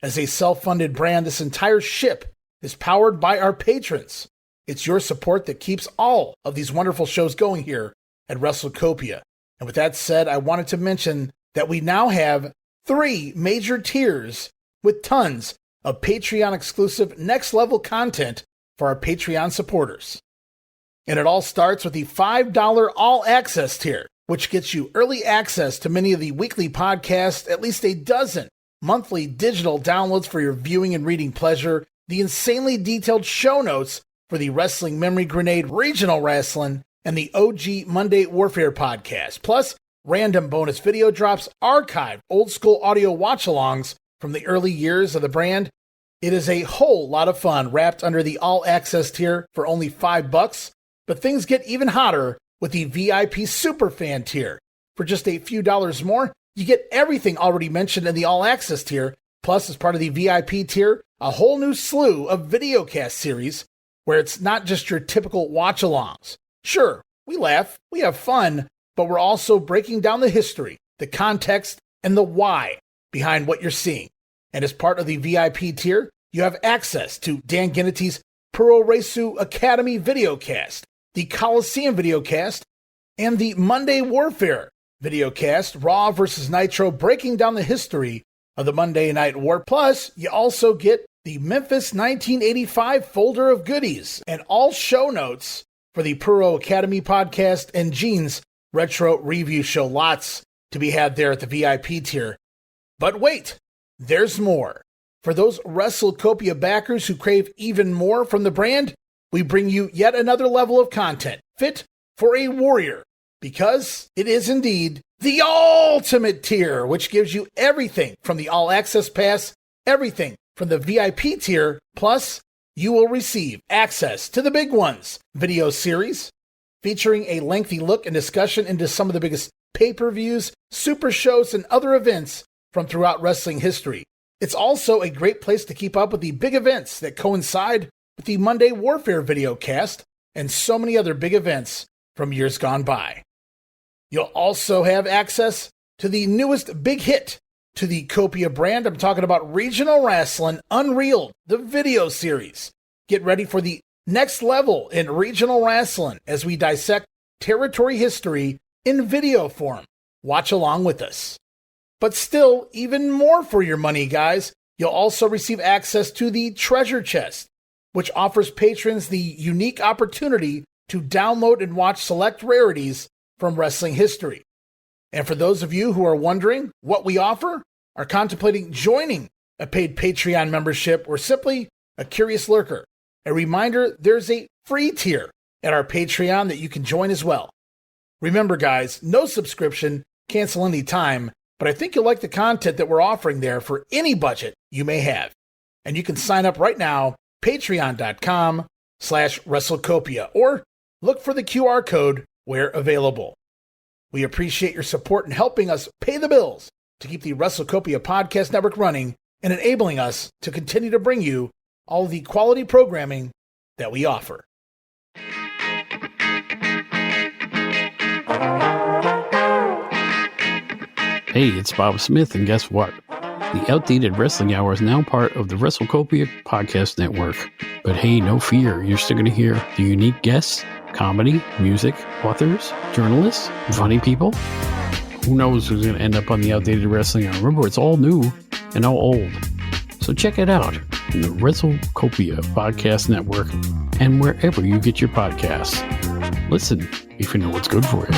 As a self-funded brand, this entire ship is powered by our patrons. It's your support that keeps all of these wonderful shows going here at WrestleCopia. And with that said, I wanted to mention that we now have 3 major tiers with tons of Patreon-exclusive next-level content for our Patreon supporters. And it all starts with the $5 all-access tier, which gets you early access to many of the weekly podcasts, at least a dozen monthly digital downloads for your viewing and reading pleasure, the insanely detailed show notes for the Wrestling Memory Grenade Regional Wrestling, and the OG Monday Warfare podcast, plus random bonus video drops, archived old-school audio watch-alongs from the early years of the brand. It is a whole lot of fun wrapped under the all-access tier for only $5, but things get even hotter with the VIP Superfan tier. For just a few dollars more, you get everything already mentioned in the all-access tier, plus as part of the VIP tier, a whole new slew of videocast series where it's not just your typical watch-alongs. Sure, we laugh, we have fun, but we're also breaking down the history, the context, and the why behind what you're seeing. And as part of the VIP tier, you have access to Dan Gennety's Puro Resu Academy videocast, the Coliseum videocast, and the Monday Warfare videocast, Raw vs. Nitro, breaking down the history of the Monday Night War. Plus, you also get the Memphis 1985 folder of goodies and all show notes for the Puro Academy podcast and Gene's Retro Review Show. Lots to be had there at the VIP tier. But wait! There's more. For those WrestleCopia backers who crave even more from the brand, we bring you yet another level of content fit for a warrior, because it is indeed the ultimate tier, which gives you everything from the all-access pass, everything from the VIP tier, plus you will receive access to the big ones, video series, featuring a lengthy look and discussion into some of the biggest pay-per-views, super shows, and other events from throughout wrestling history. It's also a great place to keep up with the big events that coincide with the Monday Warfare videocast and so many other big events from years gone by. You'll also have access to the newest big hit to the Copia brand. I'm talking about Regional Wrestling Unreal, the video series. Get ready for the next level in Regional Wrestling as we dissect territory history in video form. Watch along with us. But still, even more for your money, guys. You'll also receive access to the Treasure Chest, which offers patrons the unique opportunity to download and watch select rarities from wrestling history. And for those of you who are wondering what we offer, are contemplating joining a paid Patreon membership, or simply a curious lurker, a reminder there's a free tier at our Patreon that you can join as well. Remember, guys, no subscription, cancel any time, but I think you'll like the content that we're offering there for any budget you may have. And you can sign up right now, patreon.com/WrestleCopia, or look for the QR code where available. We appreciate your support in helping us pay the bills to keep the WrestleCopia Podcast Network running and enabling us to continue to bring you all the quality programming that we offer. Hey, it's Bob Smith, and guess what? The Outdated Wrestling Hour is now part of the WrestleCopia Podcast Network. But hey, no fear, you're still going to hear the unique guests, comedy, music, authors, journalists, funny people. Who knows who's going to end up on the Outdated Wrestling Hour? Remember, it's all new and all old. So check it out in the WrestleCopia Podcast Network and wherever you get your podcasts. Listen if you know what's good for you.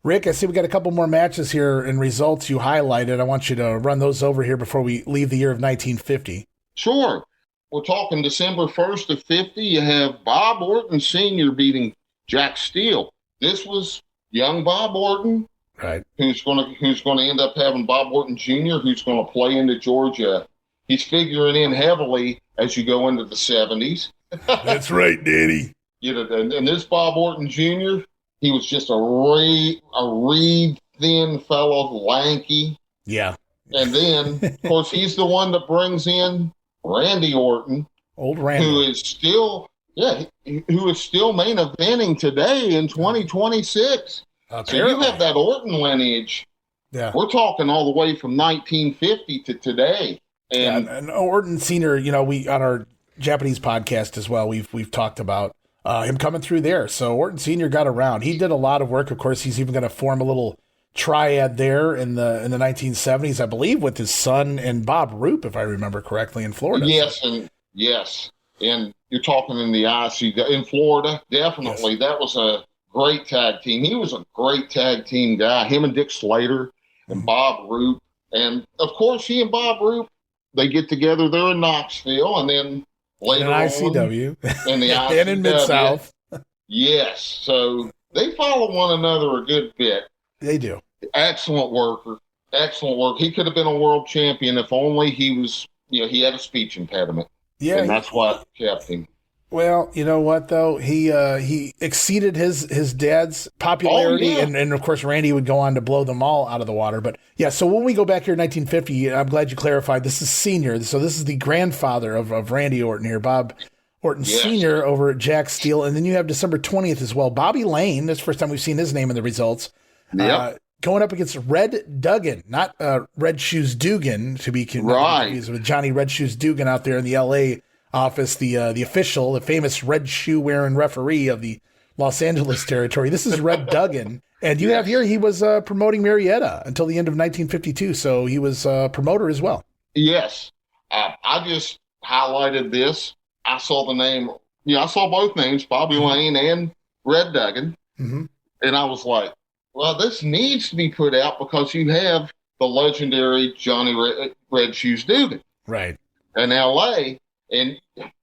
Rick, I see we got a couple more matches here and results you highlighted. I want you to run those over here before we leave the year of 1950. Sure. We're talking December 1st of 50. You have Bob Orton Sr. beating Jack Steele. This was young Bob Orton, right? Who's going to end up having Bob Orton Jr., who's going to play into Georgia. He's figuring in heavily as you go into the 70s. That's right, Daddy. You know, and this Bob Orton Jr., he was just a reed thin fellow, lanky. Yeah. And then, of course, he's the one that brings in Randy Orton, old Randy, who is still main eventing today in 2026. So you have that Orton lineage. Yeah, we're talking all the way from 1950 to today. And Orton Sr., you know, we on our Japanese podcast as well, we've talked about him coming through there. So Orton Sr. got around. He did a lot of work. Of course, he's even going to form a little triad there in the 1970s, I believe, with his son and Bob Roop, if I remember correctly, in Florida. Yes, and you're talking in the IC in Florida, definitely. Yes. That was a great tag team. He was a great tag team guy. Him and Dick Slater and Bob Roop, and of course, he and Bob Roop, they get together there in Knoxville, and then later in ICW, and the ICW, and in Mid-South. Yes, so they follow one another a good bit. They do. Excellent worker. Excellent work. He could have been a world champion if only he was, he had a speech impediment. Yeah. And that's what kept him. Well, you know what, though? He exceeded his dad's popularity, and of course, Randy would go on to blow them all out of the water. But, yeah, so when we go back here in 1950, I'm glad you clarified, this is Senior. So this is the grandfather of Randy Orton here, Bob Orton Sr. over at Jack Steele. And then you have December 20th as well. Bobby Lane, that's the first time we've seen his name in the results. Yep. Going up against Red Duggan, not Red Shoes Dugan, to be confused with Johnny Red Shoes Dugan out there in the L.A. office, the official, the famous red shoe wearing referee of the Los Angeles territory. This is Red Duggan, and you have here he was promoting Marietta until the end of 1952, so he was a promoter as well. Yes, I just highlighted this. I saw the name. I saw both names, Bobby Lane and Red Duggan, and I was like, well, this needs to be put out because you have the legendary Johnny Red Shoes Dugan, right, in L.A., and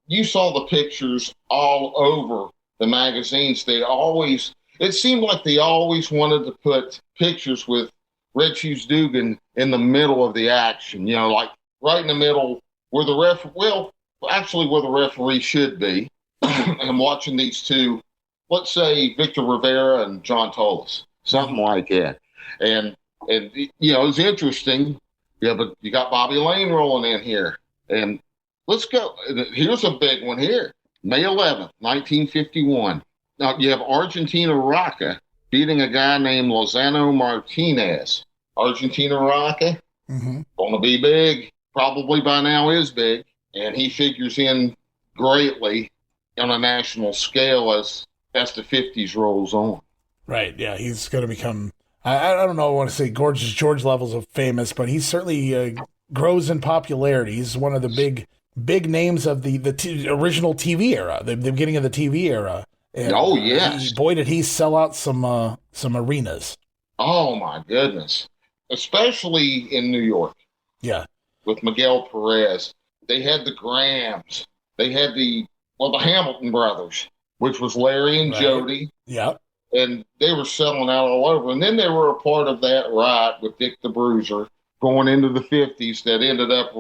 you saw the pictures all over the magazines. It seemed like they always wanted to put pictures with Red Shoes Dugan in the middle of the action, like right in the middle where the where the referee should be. I'm watching these two, let's say Victor Rivera and John Tolis, something like that. And it's interesting. You got Bobby Lane rolling in here, and let's go. Here's a big one here. May 11th, 1951. Now, you have Argentina Rocca beating a guy named Lozano Martinez. Argentina Rocca, going to be big. Probably by now is big. And he figures in greatly on a national scale as the 50s rolls on. Right, yeah. He's going to become, I don't know, I want to say Gorgeous George levels of famous, but he certainly grows in popularity. He's one of the big names of the original TV era, the beginning of the TV era. And, yes. Boy, did he sell out some arenas. Oh, my goodness. Especially in New York. Yeah. With Miguel Perez. They had the Grahams. They had the Hamilton brothers, which was Larry and Jody. Yeah. And they were selling out all over. And then they were a part of that riot with Dick the Bruiser going into the 50s that ended up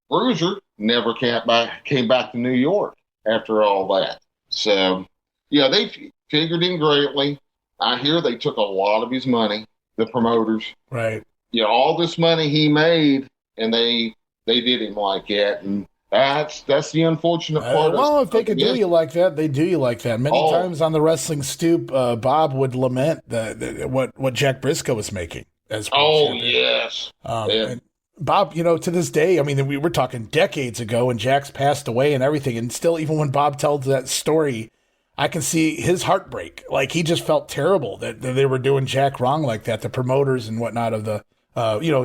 Bruiser never came back to New York after all that. So, they figured in greatly. I hear they took a lot of his money, the promoters. Right. All this money he made, and they did him like that. And that's the unfortunate part. Well, if they could do you like that, they do you like that. Many times on the wrestling stoop, Bob would lament what Jack Briscoe was making. Yes. And Bob, to this day, I mean, we were talking decades ago when Jack's passed away and everything, and still, even when Bob tells that story, I can see his heartbreak. Like, he just felt terrible that they were doing Jack wrong like that, the promoters and whatnot of the,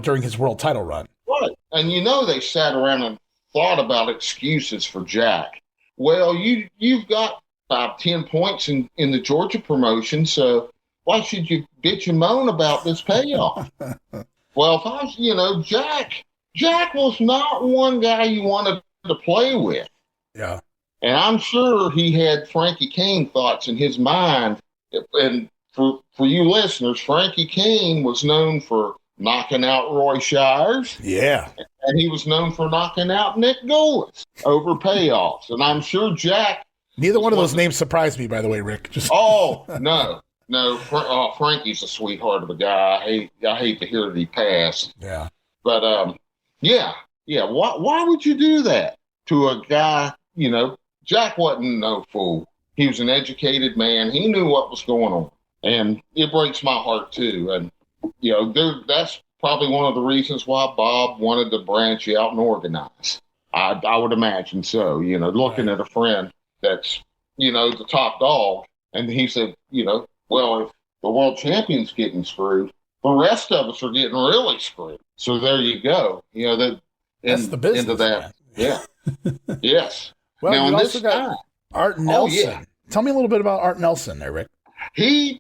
during his world title run. Right. And they sat around and thought about excuses for Jack. Well, you've got 5-10 points in the Georgia promotion, so why should you bitch and moan about this payoff? Well, if I was, Jack was not one guy you wanted to play with. Yeah. And I'm sure he had Frankie Kane thoughts in his mind. And for you listeners, Frankie Kane was known for knocking out Roy Shires. Yeah. And he was known for knocking out Nick Golis over payoffs. And I'm sure Jack... Neither one of those names surprised me, by the way, Rick. Oh, no. Frankie's a sweetheart of a guy. I hate to hear that he passed. Yeah. But, yeah. Why would you do that to a guy, Jack wasn't no fool. He was an educated man. He knew what was going on. And it breaks my heart, too. And, that's probably one of the reasons why Bob wanted to branch out and organize. I would imagine so, looking at a friend that's, the top dog. And he said, well, if the world champion's getting screwed, the rest of us are getting really screwed. So there you go. That's the business. Into that. Man. Yeah. Yes. Well, now, you also got Art Nelson. Oh, yeah. Tell me a little bit about Art Nelson there, Rick. He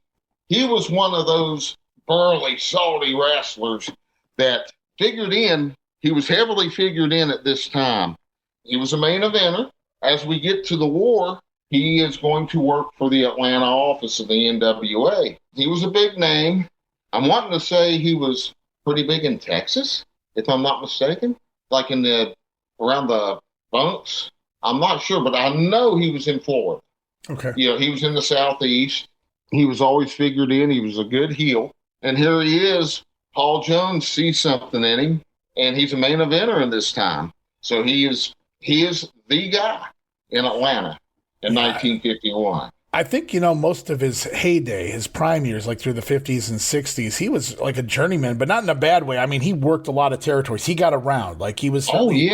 was one of those burly, salty wrestlers that he was heavily figured in at this time. He was a main eventer. As we get to the war, he is going to work for the Atlanta office of the NWA. He was a big name. I'm wanting to say he was pretty big in Texas, if I'm not mistaken, like around the bunks. I'm not sure, but I know he was in Florida. Okay. He was in the Southeast. He was always figured in. He was a good heel. And here he is. Paul Jones sees something in him, and he's a main eventer in this time. So he is the guy in Atlanta in 1951. I think, most of his heyday, his prime years, like through the 50s and 60s, he was like a journeyman, but not in a bad way. I mean, he worked a lot of territories. He got around. Like he was somebody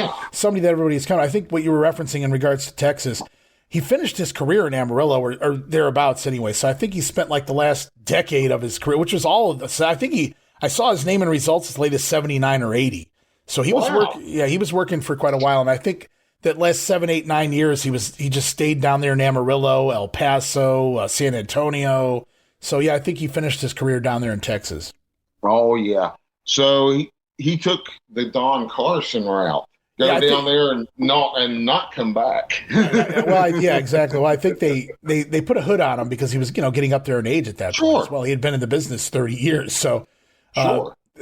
that everybody's kind of, I think what you were referencing in regards to Texas, he finished his career in Amarillo or thereabouts anyway. So I think he spent like the last decade of his career, which was all of this. I think I saw his name and results as late as 79 or 80. So he was working for quite a while. And I think that last 7, 8, 9 years, he just stayed down there in Amarillo, El Paso, San Antonio. So yeah, I think he finished his career down there in Texas. Oh yeah. So he took the Don Carson route. Go down there and not come back. Well, yeah, exactly. Well, I think they put a hood on him because he was, getting up there in age at that point as well. He had been in the business 30 years. So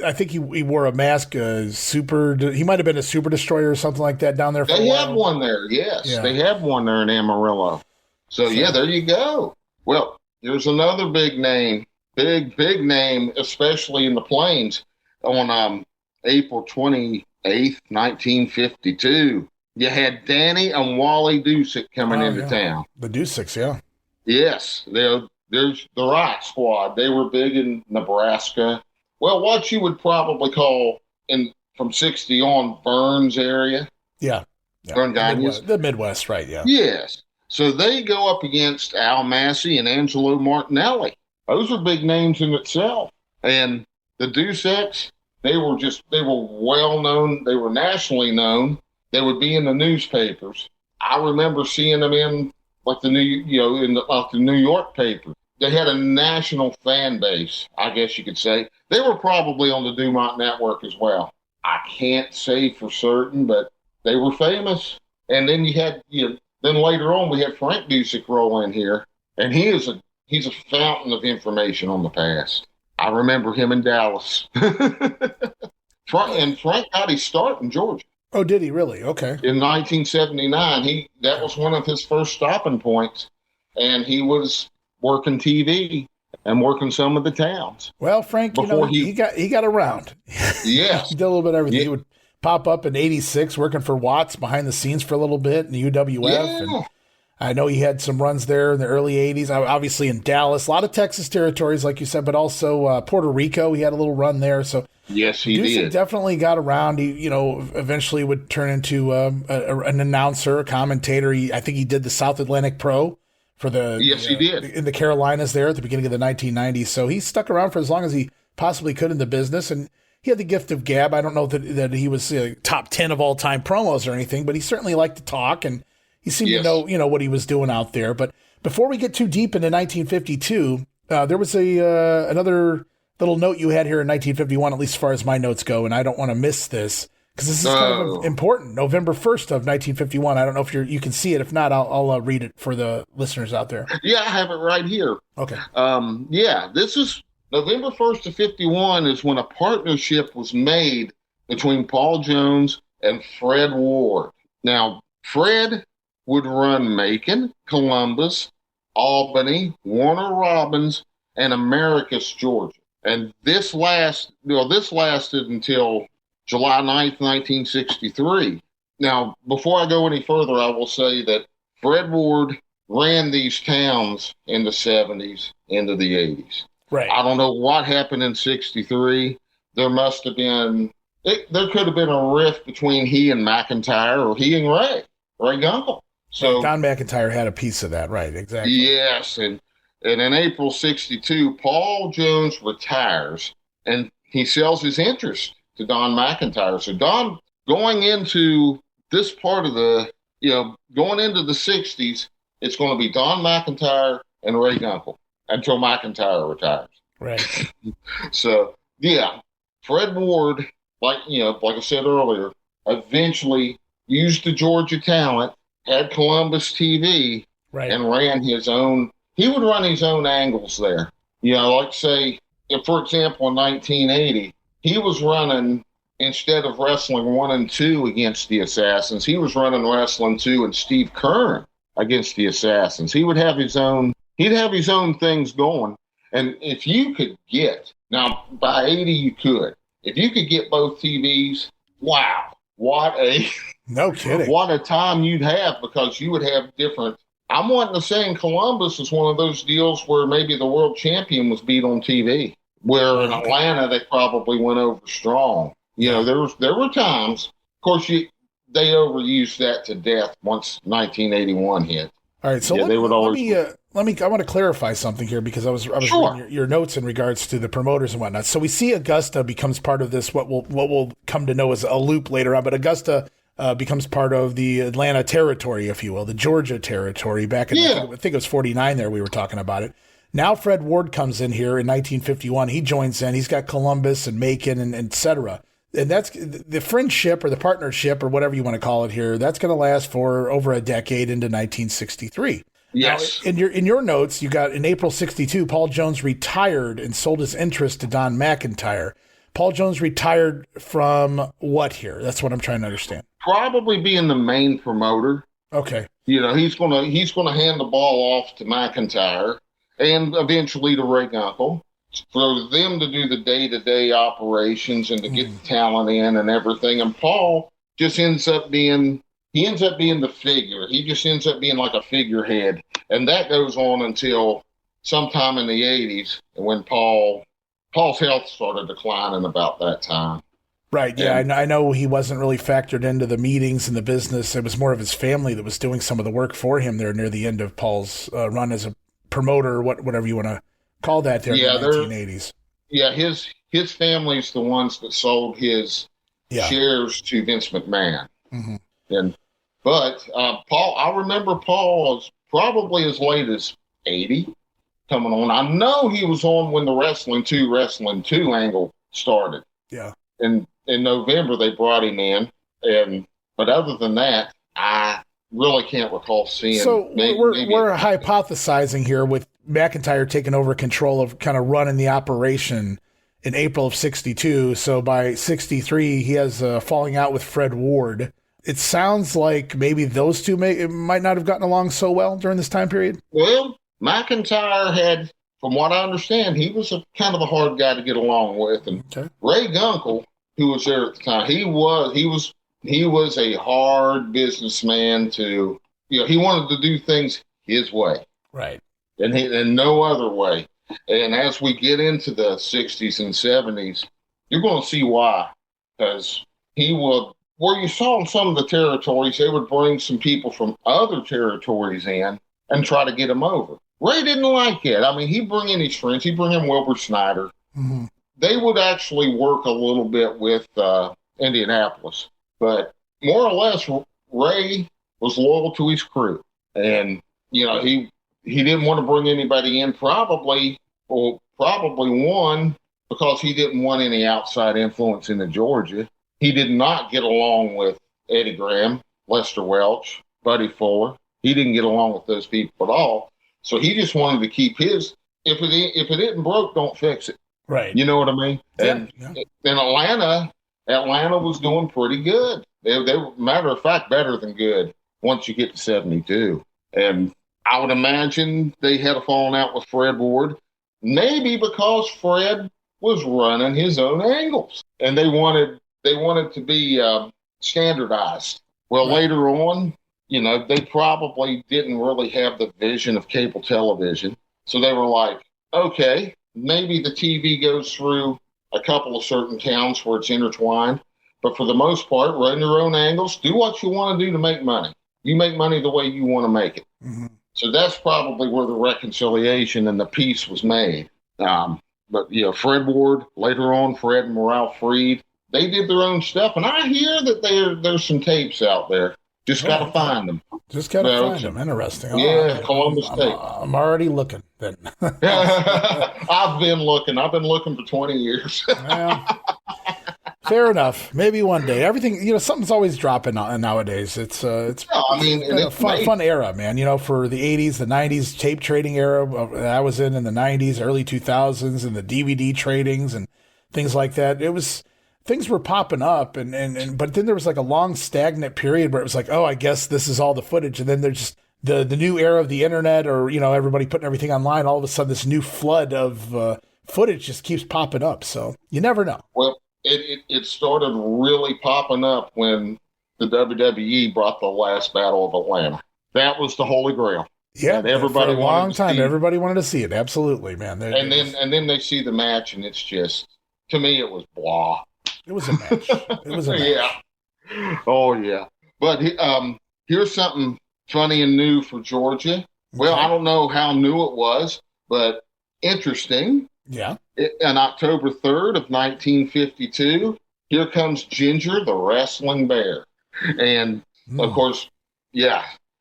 I think he wore a mask, he might have been a super destroyer or something like that down there. They had one there. Yes. Yeah. They had one there in Amarillo. So yeah, there you go. Well, here's another big name, big name, especially in the Plains on April 28th, 1952. You had Danny and Wally Dusek coming into town. The Duseks, yeah. Yes. There's the Riot Squad. They were big in Nebraska. Well, what you would probably call from 60 on Burns area. Yeah. The Midwest, right, yeah. Yes. So they go up against Al Massey and Angelo Martinelli. Those are big names in itself. And the Duseks, they were well known. They were nationally known. They would be in the newspapers. I remember seeing them in like the New York paper. They had a national fan base, I guess you could say. They were probably on the Dumont Network as well. I can't say for certain, but they were famous. And then then later on we had Frank Dusek roll in here, and he's a fountain of information on the past. I remember him in Dallas. Frank got his start in Georgia. Oh, did he really? Okay. In 1979, that was one of his first stopping points, and he was working TV and working some of the towns. Well, Frank, he got around. Yes. He did a little bit of everything. Yeah. He would pop up in 86 working for Watts behind the scenes for a little bit in the UWF. Yeah. And I know he had some runs there in the early 80s, obviously in Dallas, a lot of Texas territories, like you said, but also Puerto Rico. He had a little run there. So yes, he did. Definitely got around. He, eventually would turn into an announcer, a commentator. I think he did the South Atlantic Pro for he did in the Carolinas there at the beginning of the 1990s. So he stuck around for as long as he possibly could in the business, and he had the gift of gab. I don't know that he was top 10 of all time promos or anything, but he certainly liked to talk, and he seemed to know what he was doing out there. But before we get too deep into 1952, There was another little note you had here in 1951, at least as far as my notes go, and I don't want to miss this because this is kind of important. November 1st of 1951. I don't know if you can see it. If not, I'll read it for the listeners out there. Yeah, I have it right here. Okay. This is November 1st of 51 is when a partnership was made between Paul Jones and Fred Ward. Now, Fred would run Macon, Columbus, Albany, Warner Robins, and Americus, Georgia. And this lasted until July 9th, 1963. Now, before I go any further, I will say that Fred Ward ran these towns in the 70s into the 80s. Right. I don't know what happened in 63. There must have been, there could have been a rift between he and McIntyre or he and Ray Gunkel. So Don McIntyre had a piece of that, right? Exactly. Yes, and in April 62, Paul Jones retires and he sells his interest to Don McIntyre. So Don, going into this part of going into the 60s, it's going to be Don McIntyre and Ray Gunkel until McIntyre retires. Right. So, yeah, Fred Ward, like I said earlier, eventually used the Georgia talent, had Columbus TV, right, and ran his own. He would run his own angles there. Like say, for example, in 1980, he was running, instead of wrestling 1 and 2 against the Assassins, he was running wrestling 2 and Steve Kern against the Assassins. He would have his own. He'd have his own things going. And if you could get, now by 80 you could, if you could get both TVs, wow, no kidding. What a time you'd have, because you would have different. I'm wanting to say in Columbus is one of those deals where maybe the world champion was beat on TV, where in Atlanta they probably went over strong. There were times, of course, they overused that to death once 1981 hit. All right, so I want to clarify something here, because I was Sure. reading your notes in regards to the promoters and whatnot. So we see Augusta becomes part of this, what we'll come to know as a loop later on, but Augusta becomes part of the Atlanta territory, if you will, the Georgia territory back in, I think it was 49 there we were talking about it. Now Fred Ward comes in here in 1951. He joins in. He's got Columbus and Macon and et cetera. And that's the friendship or the partnership or whatever you want to call it here. That's going to last for over a decade into 1963. Yes. Now, in your notes, you got in April 62, Paul Jones retired and sold his interest to Don McIntyre. Paul Jones retired from what here? That's what I'm trying to understand. Probably being the main promoter. Okay. He's gonna hand the ball off to McIntyre and eventually to Ray Gunkel, for them to do the day-to-day operations and to get the talent in and everything. And Paul just ends up being the figure. He just ends up being like a figurehead. And that goes on until sometime in the 80s, when Paul's health started declining about that time. Right, yeah, I know he wasn't really factored into the meetings and the business. It was more of his family that was doing some of the work for him there near the end of Paul's run as a promoter, or whatever you want to call that there in the 1980s. Yeah, his family's the ones that sold his shares to Vince McMahon. Mm-hmm. But Paul, I remember Paul was probably as late as 80 coming on. I know he was on when the Wrestling 2 angle started. Yeah. In November, they brought him in. But other than that, I really can't recall seeing. So we're hypothesizing here with McIntyre taking over control of kind of running the operation in April of 62. So by 63, he has a falling out with Fred Ward. It sounds like maybe those two might not have gotten along so well during this time period. Well, McIntyre had, from what I understand, he was kind of a hard guy to get along with. And Ray Gunkel, who was there at the time, he was a hard businessman to, he wanted to do things his way. Right. And no other way. And as we get into the 60s and 70s, you're going to see why. Because where you saw in some of the territories, they would bring some people from other territories in and try to get them over. Ray didn't like it. I mean, he'd bring in his friends. He'd bring in Wilbur Snyder. Mm-hmm. They would actually work a little bit with Indianapolis. But more or less, Ray was loyal to his crew. And, he didn't want to bring anybody in, probably Well, probably one, because he didn't want any outside influence into Georgia. He did not get along with Eddie Graham, Lester Welch, Buddy Fuller. He didn't get along with those people at all. So he just wanted to keep his, if it isn't broke, don't fix it. Right. You know what I mean? Yeah, And in Atlanta was doing pretty good. They were, matter of fact, better than good once you get to 72. And I would imagine they had a falling out with Fred Ward, maybe because Fred was running his own angles, and they wanted to be standardized. Well, later on, they probably didn't really have the vision of cable television, so they were like, okay, maybe the TV goes through a couple of certain towns where it's intertwined, but for the most part, run your own angles, do what you want to do to make money. You make money the way you want to make it. Mm-hmm. So that's probably where the reconciliation and the peace was made. But Fred Ward, later on, Fred and Morale Freed, they did their own stuff. And I hear that there's some tapes out there. Just got to find them. Just got to find them. Interesting. Yeah, Columbus tape. I'm already looking then. I've been looking. I've been looking for 20 years. Well, fair enough. Maybe one day. Everything, something's always dropping nowadays. It's been a fun era, man. For the 80s, the 90s tape trading era that I was in the 90s, early 2000s, and the DVD tradings and things like that. Things were popping up, but then there was like a long stagnant period where it was like, oh, I guess this is all the footage, and then there's just the new era of the internet, or everybody putting everything online. All of a sudden, this new flood of footage just keeps popping up. So you never know. Well, it started really popping up when the WWE brought the last Battle of Atlanta. That was the Holy Grail. Yeah, and everybody for a long time, everybody wanted to see it. Absolutely, man. And then they see the match, and it's just, to me, it was blah. It was a match. It was a match. Yeah. Oh, yeah. But here's something funny and new for Georgia. Well, I don't know how new it was, but interesting. Yeah. On October 3rd of 1952, here comes Ginger, the wrestling bear. And, of course,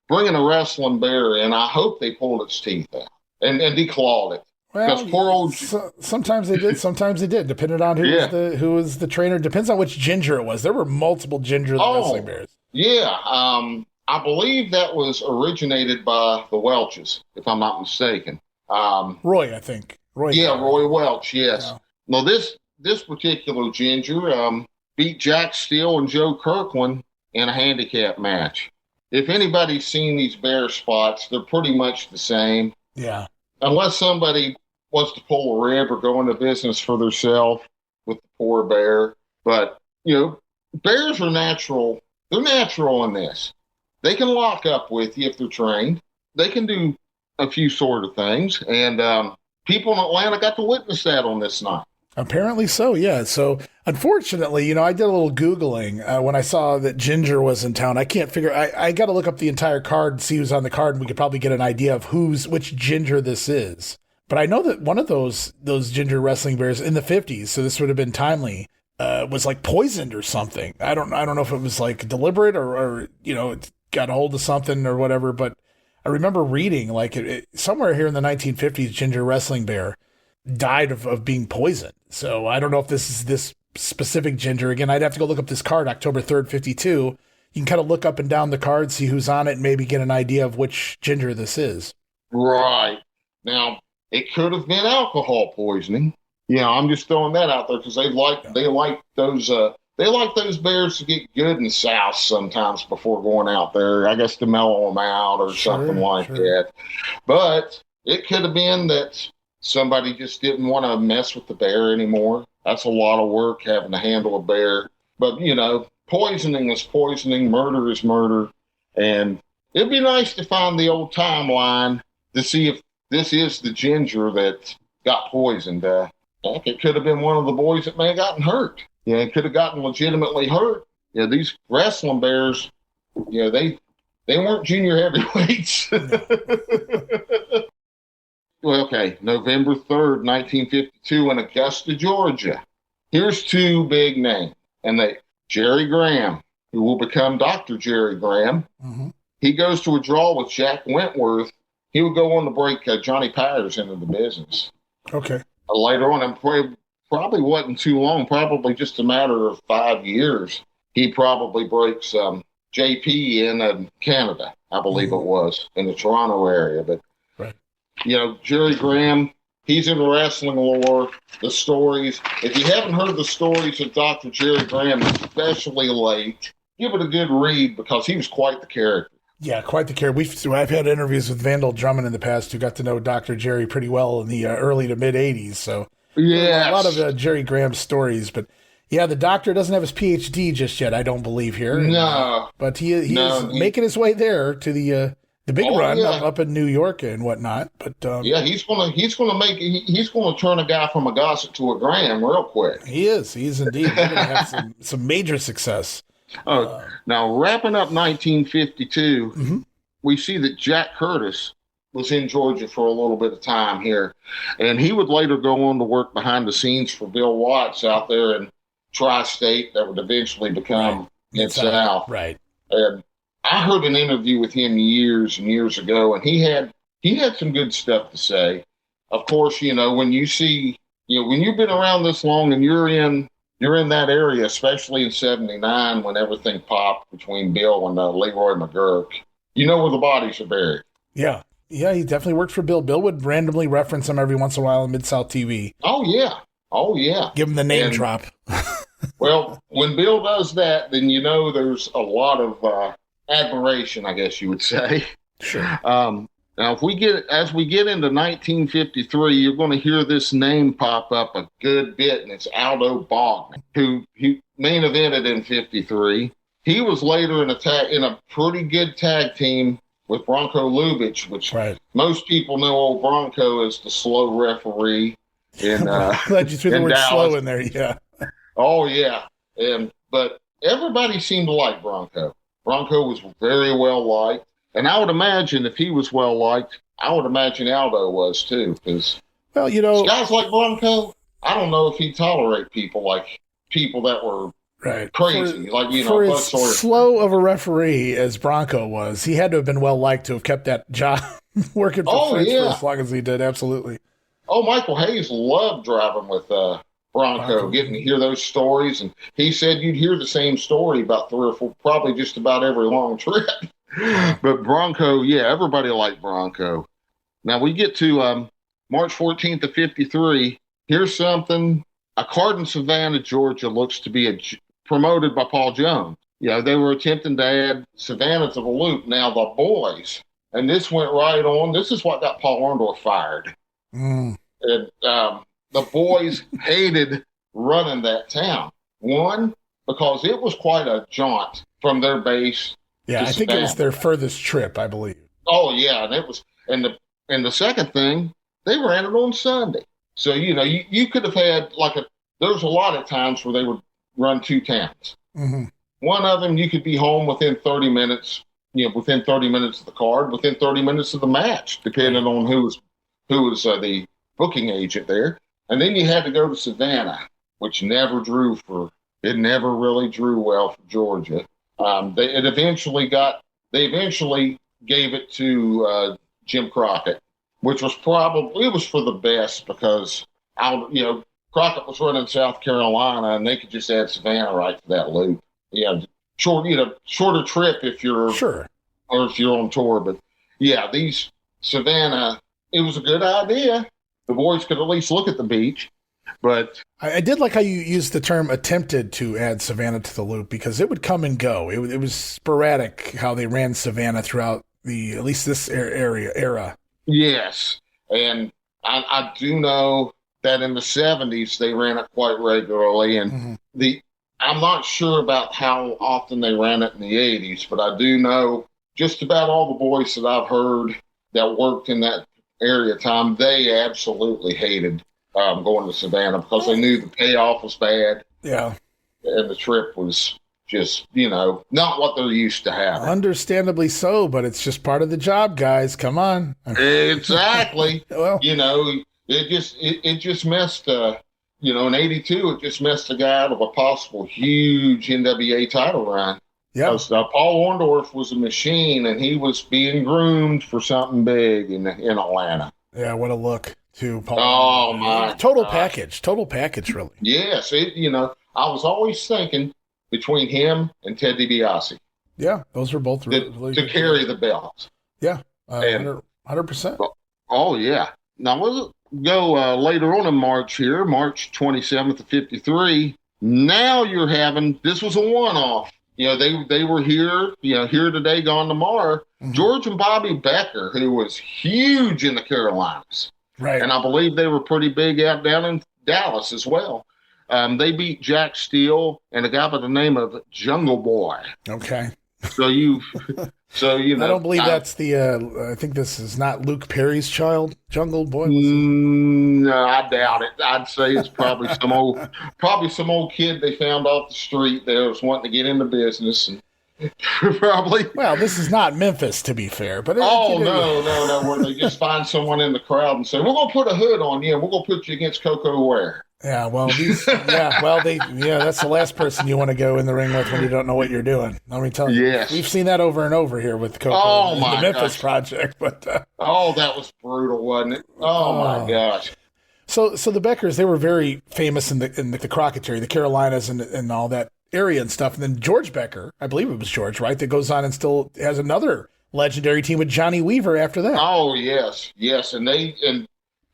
bringing a wrestling bear in, I hope they pulled its teeth out and declawed it. Well, poor old sometimes they did, sometimes they did, depending on who was the trainer. Depends on which Ginger it was. There were multiple Ginger wrestling bears. Yeah, I believe that was originated by the Welches, if I'm not mistaken. Roy, I think. Roy. Yeah, Roy Welch. Yes. Yeah. Now this particular Ginger beat Jack Steele and Joe Kirkland in a handicap match. If anybody's seen these bear spots, they're pretty much the same. Yeah. Unless somebody wants to pull a rib or go into business for themselves with the poor bear. But, bears are natural. They're natural in this. They can lock up with you if they're trained. They can do a few sort of things. And people in Atlanta got to witness that on this night. Apparently so, yeah. So, unfortunately, I did a little Googling when I saw that Ginger was in town. I can't figure, I got to look up the entire card and see who's on the card, and we could probably get an idea of which Ginger this is. But I know that one of those Ginger wrestling bears in the 50s, so this would have been timely, was like poisoned or something. I don't know if it was like deliberate or it got a hold of something or whatever, but I remember reading like somewhere here in the 1950s, Ginger wrestling bear died of being poisoned. So I don't know if this is this specific Ginger. Again, I'd have to go look up this card, October 3rd, 52. You can kind of look up and down the card, see who's on it, and maybe get an idea of which Ginger this is. Right. Now, it could have been alcohol poisoning. I'm just throwing that out there because they like those bears to get good and souse sometimes before going out there. I guess to mellow them out or something like that. But it could have been that somebody just didn't want to mess with the bear anymore. That's a lot of work having to handle a bear. But, poisoning is poisoning, murder is murder. And it'd be nice to find the old timeline to see if this is the Ginger that got poisoned. It could have been one of the boys that may have gotten hurt. It could have gotten legitimately hurt. These wrestling bears, they weren't junior heavyweights. Well, okay, November 3rd, 1952 in Augusta, Georgia. Here's two big names. And Jerry Graham, who will become Dr. Jerry Graham. Mm-hmm. He goes to a draw with Jack Wentworth. He would go on to break Johnny Powers into the business. Okay. Later on, and probably wasn't too long, probably just a matter of 5 years, he probably breaks JP in Canada, I believe it was, in the Toronto area. But, right. Jerry Graham, he's in wrestling lore, the stories. If you haven't heard the stories of Dr. Jerry Graham, especially late, give it a good read because he was quite the character. Yeah, quite the character. I've had interviews with Vandal Drummond in the past who got to know Dr. Jerry pretty well in the early to mid 80s. So yeah, a lot of Jerry Graham stories. But yeah, the doctor doesn't have his PhD just yet, I don't believe here. No. But he is making his way there to the big run up in New York and whatnot. But he's gonna turn a guy from a Gossett to a Graham real quick. He is indeed. He's gonna have some major success. Now wrapping up 1952, we see that Jack Curtis was in Georgia for a little bit of time here, and he would later go on to work behind the scenes for Bill Watts out there in Tri-State that would eventually become Mid-South. Right. And I heard an interview with him years and years ago, and he had some good stuff to say. Of course, when you see, when you've been around this long and you're in that area, especially in '79 when everything popped between Bill and Leroy McGurk, where the bodies are buried. Yeah. Yeah, he definitely worked for Bill. Bill would randomly reference him every once in a while on Mid-South TV. Oh, yeah. Give him the name drop. Well, when Bill does that, then there's a lot of admiration, I guess you would say. Sure. Now, as we get into 1953, you're going to hear this name pop up a good bit, and it's Aldo Bogman, who he main evented in '53. He was later in a pretty good tag team with Bronco Lubitsch, which most people know old Bronco as the slow referee. Glad you threw the word Dallas. Slow in there, yeah. Oh, yeah. But everybody seemed to like Bronco. Bronco was very well liked. And I would imagine if he was well liked, I would imagine Aldo was too. Because guys like Bronco, I don't know if he'd tolerate people that were crazy. For as slow of a referee as Bronco was, he had to have been well liked to have kept that job working for French for as long as he did. Absolutely. Oh, Michael Hayes loved driving with Bronco, getting to hear those stories. And he said you'd hear the same story about 3 or 4, probably just about every long trip. But Bronco, everybody liked Bronco. Now we get to March 14th of '53. Here's something. A card in Savannah, Georgia looks to be promoted by Paul Jones. They were attempting to add Savannah to the loop. Now the boys, and this went right on. This is what got Paul Orndorff fired. And the boys hated running that town. One, because it was quite a jaunt from their base. Yeah, I think it was their furthest trip, I believe. Oh yeah, and it was, and the second thing, they ran it on Sunday. So you could have had there's a lot of times where they would run 2 towns. Mm-hmm. One of them you could be home within 30 minutes. Within 30 minutes of the card, within 30 minutes of the match, depending on who was the booking agent there. And then you had to go to Savannah, which never really drew well for Georgia. They eventually gave it to Jim Crockett, which was for the best because Crockett was running South Carolina and they could just add Savannah right to that loop. Shorter trip if you're or if you're on tour. But these Savannah, it was a good idea. The boys could at least look at the beach. But I did like how you used the term attempted to add Savannah to the loop because it would come and go. It was sporadic how they ran Savannah throughout at least this era. Yes. And I do know that in the 70s they ran it quite regularly. And I'm not sure about how often they ran it in the 80s, but I do know just about all the boys that I've heard that worked in that area time, they absolutely hated going to Savannah because they knew the payoff was bad. Yeah. And the trip was just, not what they're used to having. Understandably so, but it's just part of the job, guys. Come on. Exactly. Well, it just messed, in '82, it just messed the guy out of a possible huge NWA title run. Yeah. Paul Orndorff was a machine, and he was being groomed for something big in Atlanta. Yeah, what a look too, Paul. Oh my! Total package, really. Yes, I was always thinking between him and Ted DiBiase. Yeah, those were both really to carry the belts. Yeah, 100%. Oh yeah. Now we'll go later on in March here, March 27th of '53. Now you're having, this was a one-off. They were here, here today, gone tomorrow. Mm-hmm. George and Bobby Becker, who was huge in the Carolinas. Right. And I believe they were pretty big out down in Dallas as well. They beat Jack Steele and a guy by the name of Jungle Boy. Okay. So I don't believe that's the. I think this is not Luke Perry's child, Jungle Boy. No, I doubt it. I'd say it's probably some old kid they found off the street there was wanting to get into business, and probably. Well, this is not Memphis, to be fair, but no, where they just find someone in the crowd and say, "We're gonna put a hood on you, and we're gonna put you against Coco Ware." Yeah, well, that's the last person you want to go in the ring with when you don't know what you're doing. Let me tell you. Yes. We've seen that over and over here with Coco and the Memphis Project. But that was brutal, wasn't it? Oh my gosh. So the Beckers, they were very famous in the Crockett area, the Carolinas and all that area and stuff. And then George Becker, I believe it was George, right, that goes on and still has another legendary team with Johnny Weaver after that. Oh, yes. And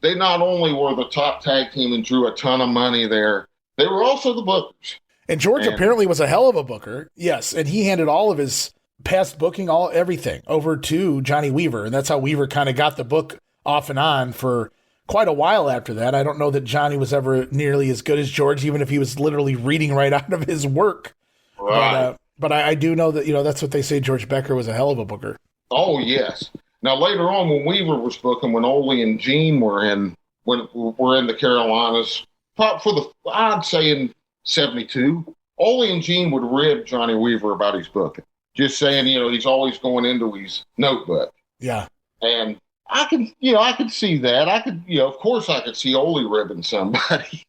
they not only were the top tag team and drew a ton of money there, they were also the bookers. And George apparently was a hell of a booker. Yes, and he handed all of his past booking, everything over to Johnny Weaver, and that's how Weaver kind of got the book off and on for quite a while after that. I don't know that Johnny was ever nearly as good as George, even if he was literally reading right out of his work. Right. But I do know that, that's what they say, George Becker was a hell of a booker. Oh, yes. Now, later on, when Weaver was booking, when Ole and Gene were in the Carolinas, I'd say in 72, Ole and Gene would rib Johnny Weaver about his booking, just saying, he's always going into his notebook. Yeah. And I could see that. Of course I could see Ole ribbing somebody.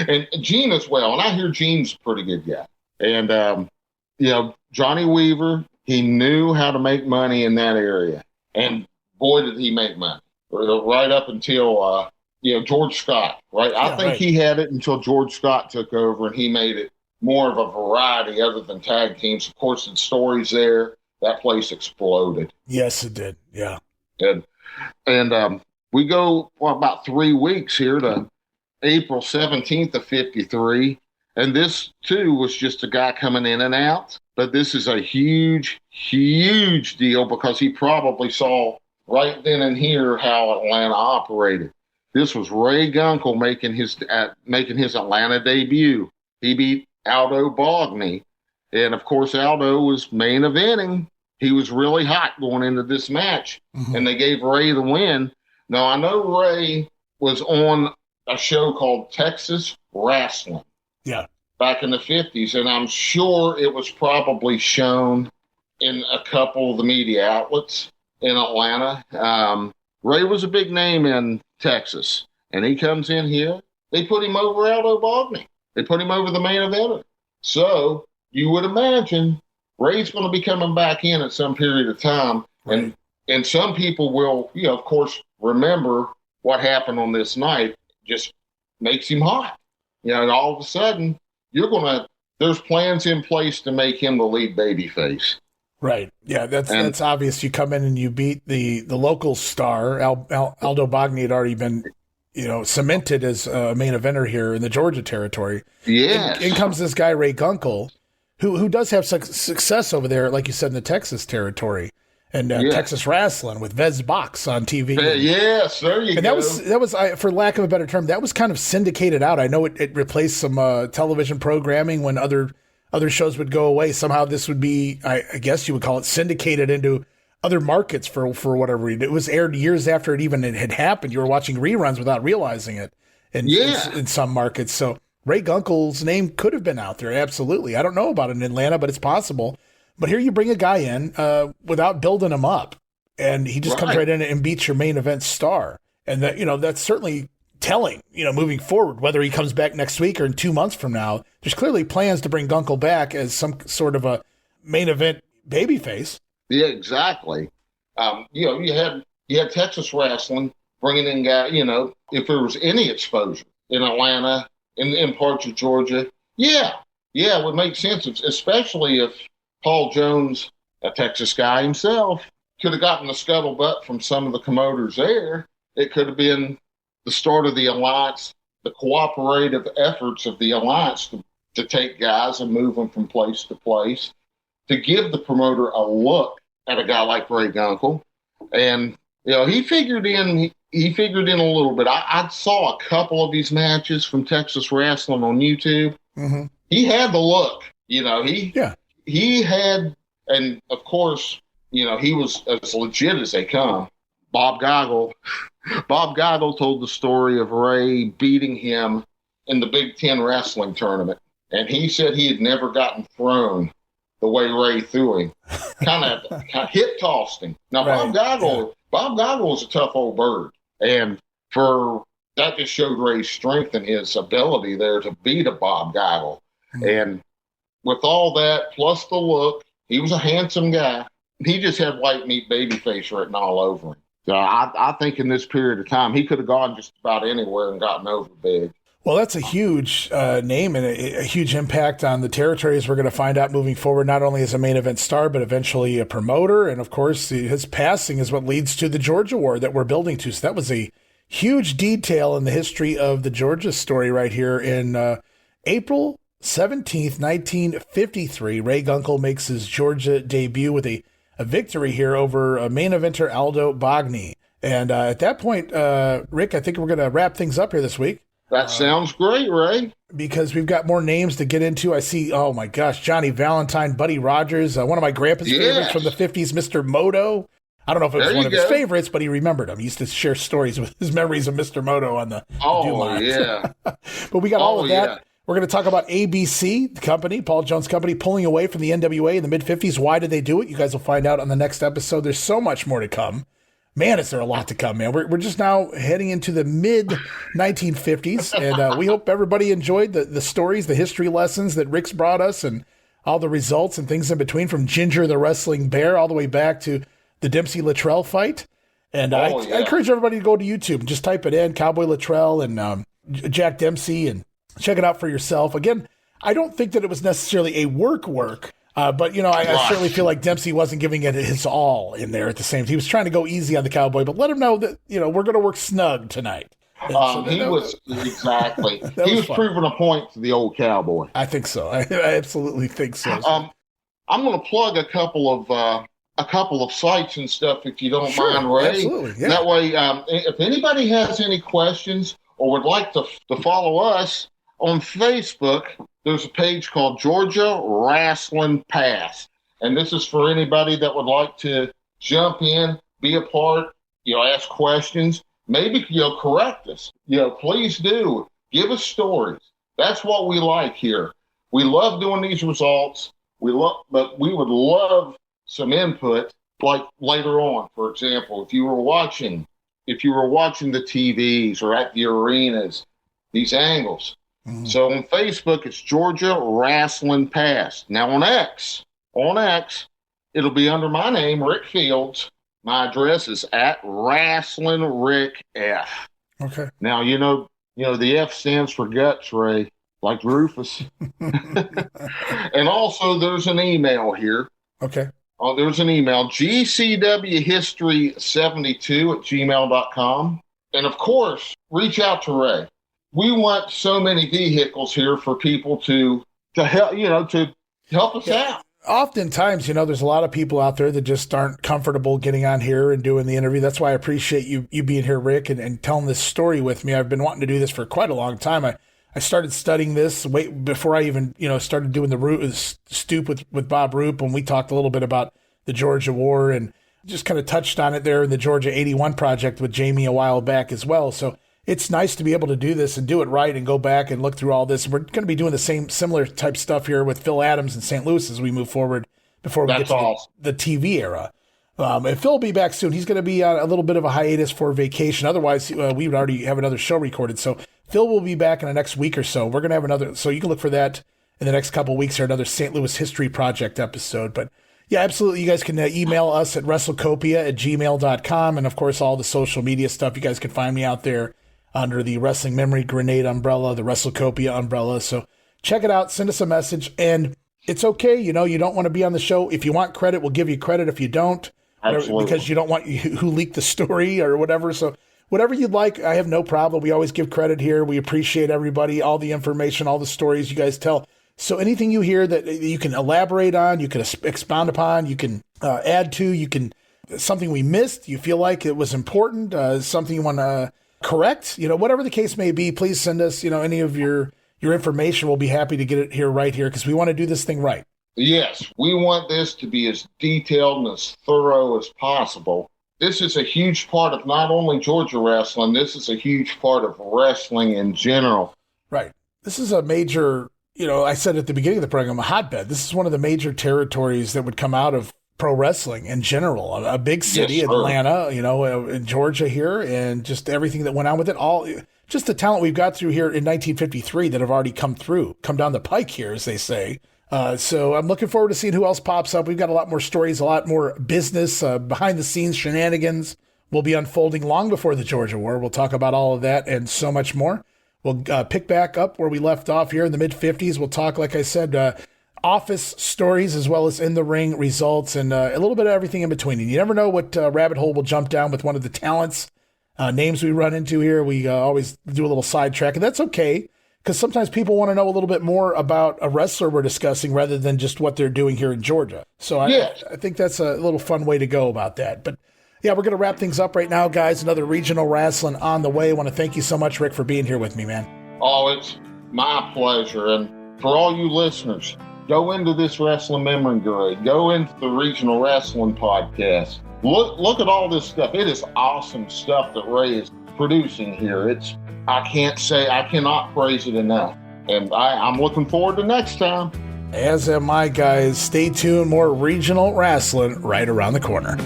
And Gene as well. And I hear Gene's a pretty good guy. And, Johnny Weaver, he knew how to make money in that area. And boy, did he make money right up until, George Scott, right? I think he had it until George Scott took over and he made it more of a variety other than tag teams. Of course, the stories there, that place exploded. Yes, it did. Yeah. And we go about 3 weeks here to April 17th of 53. And this, too, was just a guy coming in and out. But this is a huge, huge deal because he probably saw right then and here how Atlanta operated. This was Ray Gunkel making his Atlanta debut. He beat Aldo Bogney. And, of course, Aldo was main eventing. He was really hot going into this match. Mm-hmm. And they gave Ray the win. Now, I know Ray was on a show called Texas Rasslin. Yeah. Back in the 50s, and I'm sure it was probably shown in a couple of the media outlets in Atlanta. Ray was a big name in Texas, and he comes in here. They put him over Aldo Bogney. They put him over the main eventer. So you would imagine Ray's going to be coming back in at some period of time, right. and some people will, of course, remember what happened on this night. Just makes him hot, and all of a sudden, there's plans in place to make him the lead babyface. Right. Yeah, that's obvious. You come in and you beat the local star. Aldo Bogney had already been, cemented as a main eventer here in the Georgia territory. Yeah. In comes this guy, Ray Gunkel, who does have success over there, like you said, in the Texas territory. And Texas Rasslin with Vez Box on TV. Yes, there you go. And that was, for lack of a better term, that was kind of syndicated out. I know it replaced some television programming when other shows would go away. Somehow this would be, I guess you would call it, syndicated into other markets for whatever reason. It was aired years after it had happened. You were watching reruns without realizing it in some markets. So Ray Gunkel's name could have been out there, absolutely. I don't know about it in Atlanta, but it's possible. But here you bring a guy in without building him up, and he just comes right in and beats your main event star. And that's certainly telling, moving forward, whether he comes back next week or in 2 months from now. There's clearly plans to bring Gunkel back as some sort of a main event babyface. Yeah, exactly. You had Texas Rasslin bringing in guys, if there was any exposure in Atlanta, in parts of Georgia, it would make sense, especially if Paul Jones, a Texas guy himself, could have gotten the scuttlebutt from some of the promoters there. It could have been the start of the alliance, the cooperative efforts of the alliance to take guys and move them from place to place, to give the promoter a look at a guy like Ray Gunkel. And, he figured in a little bit. I saw a couple of these matches from Texas Wrestling on YouTube. Mm-hmm. He had the look, he had, and of course, he was as legit as they come. Bob Goggle told the story of Ray beating him in the Big Ten wrestling tournament. And he said he had never gotten thrown the way Ray threw him. Kind of hip tossed him. Now, right. Bob Goggle was a tough old bird. And that just showed Ray's strength and his ability there to beat a Bob Goggle. Mm-hmm. And with all that, plus the look, he was a handsome guy. He just had white meat baby face written all over him. So I think in this period of time, he could have gone just about anywhere and gotten over big. Well, that's a huge name and a huge impact on the territories we're going to find out moving forward, not only as a main event star, but eventually a promoter. And, of course, his passing is what leads to the Georgia War that we're building to. So that was a huge detail in the history of the Georgia story right here. In April 17th, 1953, Ray Gunkel makes his Georgia debut with a victory here over main eventer Aldo Bagni. And at that point, Rick, I think we're going to wrap things up here this week. That sounds great, Ray. Because we've got more names to get into. I see, oh my gosh, Johnny Valentine, Buddy Rogers, one of my grandpa's favorites from the 50s, Mr. Moto. I don't know if it was one of his favorites, but he remembered him. He used to share stories with his memories of Mr. Moto on the Dumont. Yeah. But we got all of that. Yeah. We're going to talk about ABC, the company, Paul Jones Company, pulling away from the NWA in the mid-50s. Why did they do it? You guys will find out on the next episode. There's so much more to come. Man, is there a lot to come, man. We're just now heading into the mid-1950s, and we hope everybody enjoyed the stories, the history lessons that Rick's brought us, and all the results and things in between, from Ginger the Wrestling Bear all the way back to the Dempsey Luttrell fight. And I encourage everybody to go to YouTube and just type it in, Cowboy Luttrell and Jack Dempsey, and check it out for yourself. Again, I don't think that it was necessarily a work, but, I certainly feel like Dempsey wasn't giving it his all in there at the same time. He was trying to go easy on the Cowboy, but let him know that, we're going to work snug tonight. He was proving a point to the old Cowboy. I think so. I absolutely think so. I'm going to plug a couple of sites and stuff, if you don't mind, Ray. Absolutely, yeah. That way, if anybody has any questions or would like to follow us on Facebook, there's a page called Georgia Rasslin Pass. And this is for anybody that would like to jump in, be a part, ask questions, maybe, correct us. Please do. Give us stories. That's what we like here. We love doing these results. But we would love some input, like later on, for example, if you were watching the TVs or at the arenas, these angles. Mm-hmm. So on Facebook, it's Georgia Rasslin Pass. Now on X, it'll be under my name, Rick Fields. My address is at Rasslin Rick F. Okay. Now, the F stands for guts, Ray, like Rufus. And also there's an email here. Okay. There's an email, gcwhistory72@gmail.com. And of course, reach out to Ray. We want so many vehicles here for people to help, to help us out. Oftentimes, there's a lot of people out there that just aren't comfortable getting on here and doing the interview. That's why I appreciate you being here, Rick, and telling this story with me. I've been wanting to do this for quite a long time. I started studying this way before I even, started doing the stoop with Bob Roop, when we talked a little bit about the Georgia War and just kind of touched on it there in the Georgia 81 project with Jamie a while back as well. So it's nice to be able to do this and do it right and go back and look through all this. We're going to be doing the similar type stuff here with Phil Adams in St. Louis as we move forward before we get to the TV era. And Phil will be back soon. He's going to be on a little bit of a hiatus for vacation. Otherwise, we would already have another show recorded. So Phil will be back in the next week or so. We're going to have another, so you can look for that in the next couple of weeks, or another St. Louis History Project episode. But Yeah, absolutely. You guys can email us at wrestlecopia@gmail.com. And, of course, all the social media stuff. You guys can find me out there under the Wrestling Memory Grenade umbrella, the WrestleCopia umbrella. So check it out. Send us a message. And it's okay. You don't want to be on the show. If you want credit, we'll give you credit. If you don't, absolutely, because you don't want who leaked the story or whatever. So whatever you'd like, I have no problem. We always give credit here. We appreciate everybody, all the information, all the stories you guys tell. So anything you hear that you can elaborate on, you can expound upon, you can add to, something we missed, you feel like it was important, something you want to correct, whatever the case may be, please send us, any of your information. We'll be happy to get it here right here because we want to do this thing right. Yes, we want this to be as detailed and as thorough as possible. This is a huge part of not only Georgia wrestling, this is a huge part of wrestling in general. Right. This is a major, I said at the beginning of the program, a hotbed. This is one of the major territories that would come out of pro wrestling in general. A big city, yes, Atlanta, in Georgia here, and just everything that went on with it. All just the talent we've got through here in 1953 that have already come down the pike here, as they say. So I'm looking forward to seeing who else pops up. We've got a lot more stories, a lot more business, behind the scenes shenanigans will be unfolding long before the Georgia War. We'll talk about all of that and so much more. We'll pick back up where we left off here in the mid-50s. We'll talk, like I said, office stories as well as in-the-ring results and a little bit of everything in between. And you never know what rabbit hole we'll jump down with one of the talents, names we run into here. We always do a little sidetrack, and that's okay because sometimes people want to know a little bit more about a wrestler we're discussing rather than just what they're doing here in Georgia. So I think that's a little fun way to go about that. But yeah, we're going to wrap things up right now, guys. Another regional wrestling on the way. I want to thank you so much, Rick, for being here with me, man. Oh, it's my pleasure. And for all you listeners, go into this Wrestling Memory Grenade. Go into the Regional Wrestling Podcast. Look at all this stuff. It is awesome stuff that Ray is producing here. I cannot praise it enough. And I'm looking forward to next time. As am I, guys. Stay tuned. More regional wrestling right around the corner.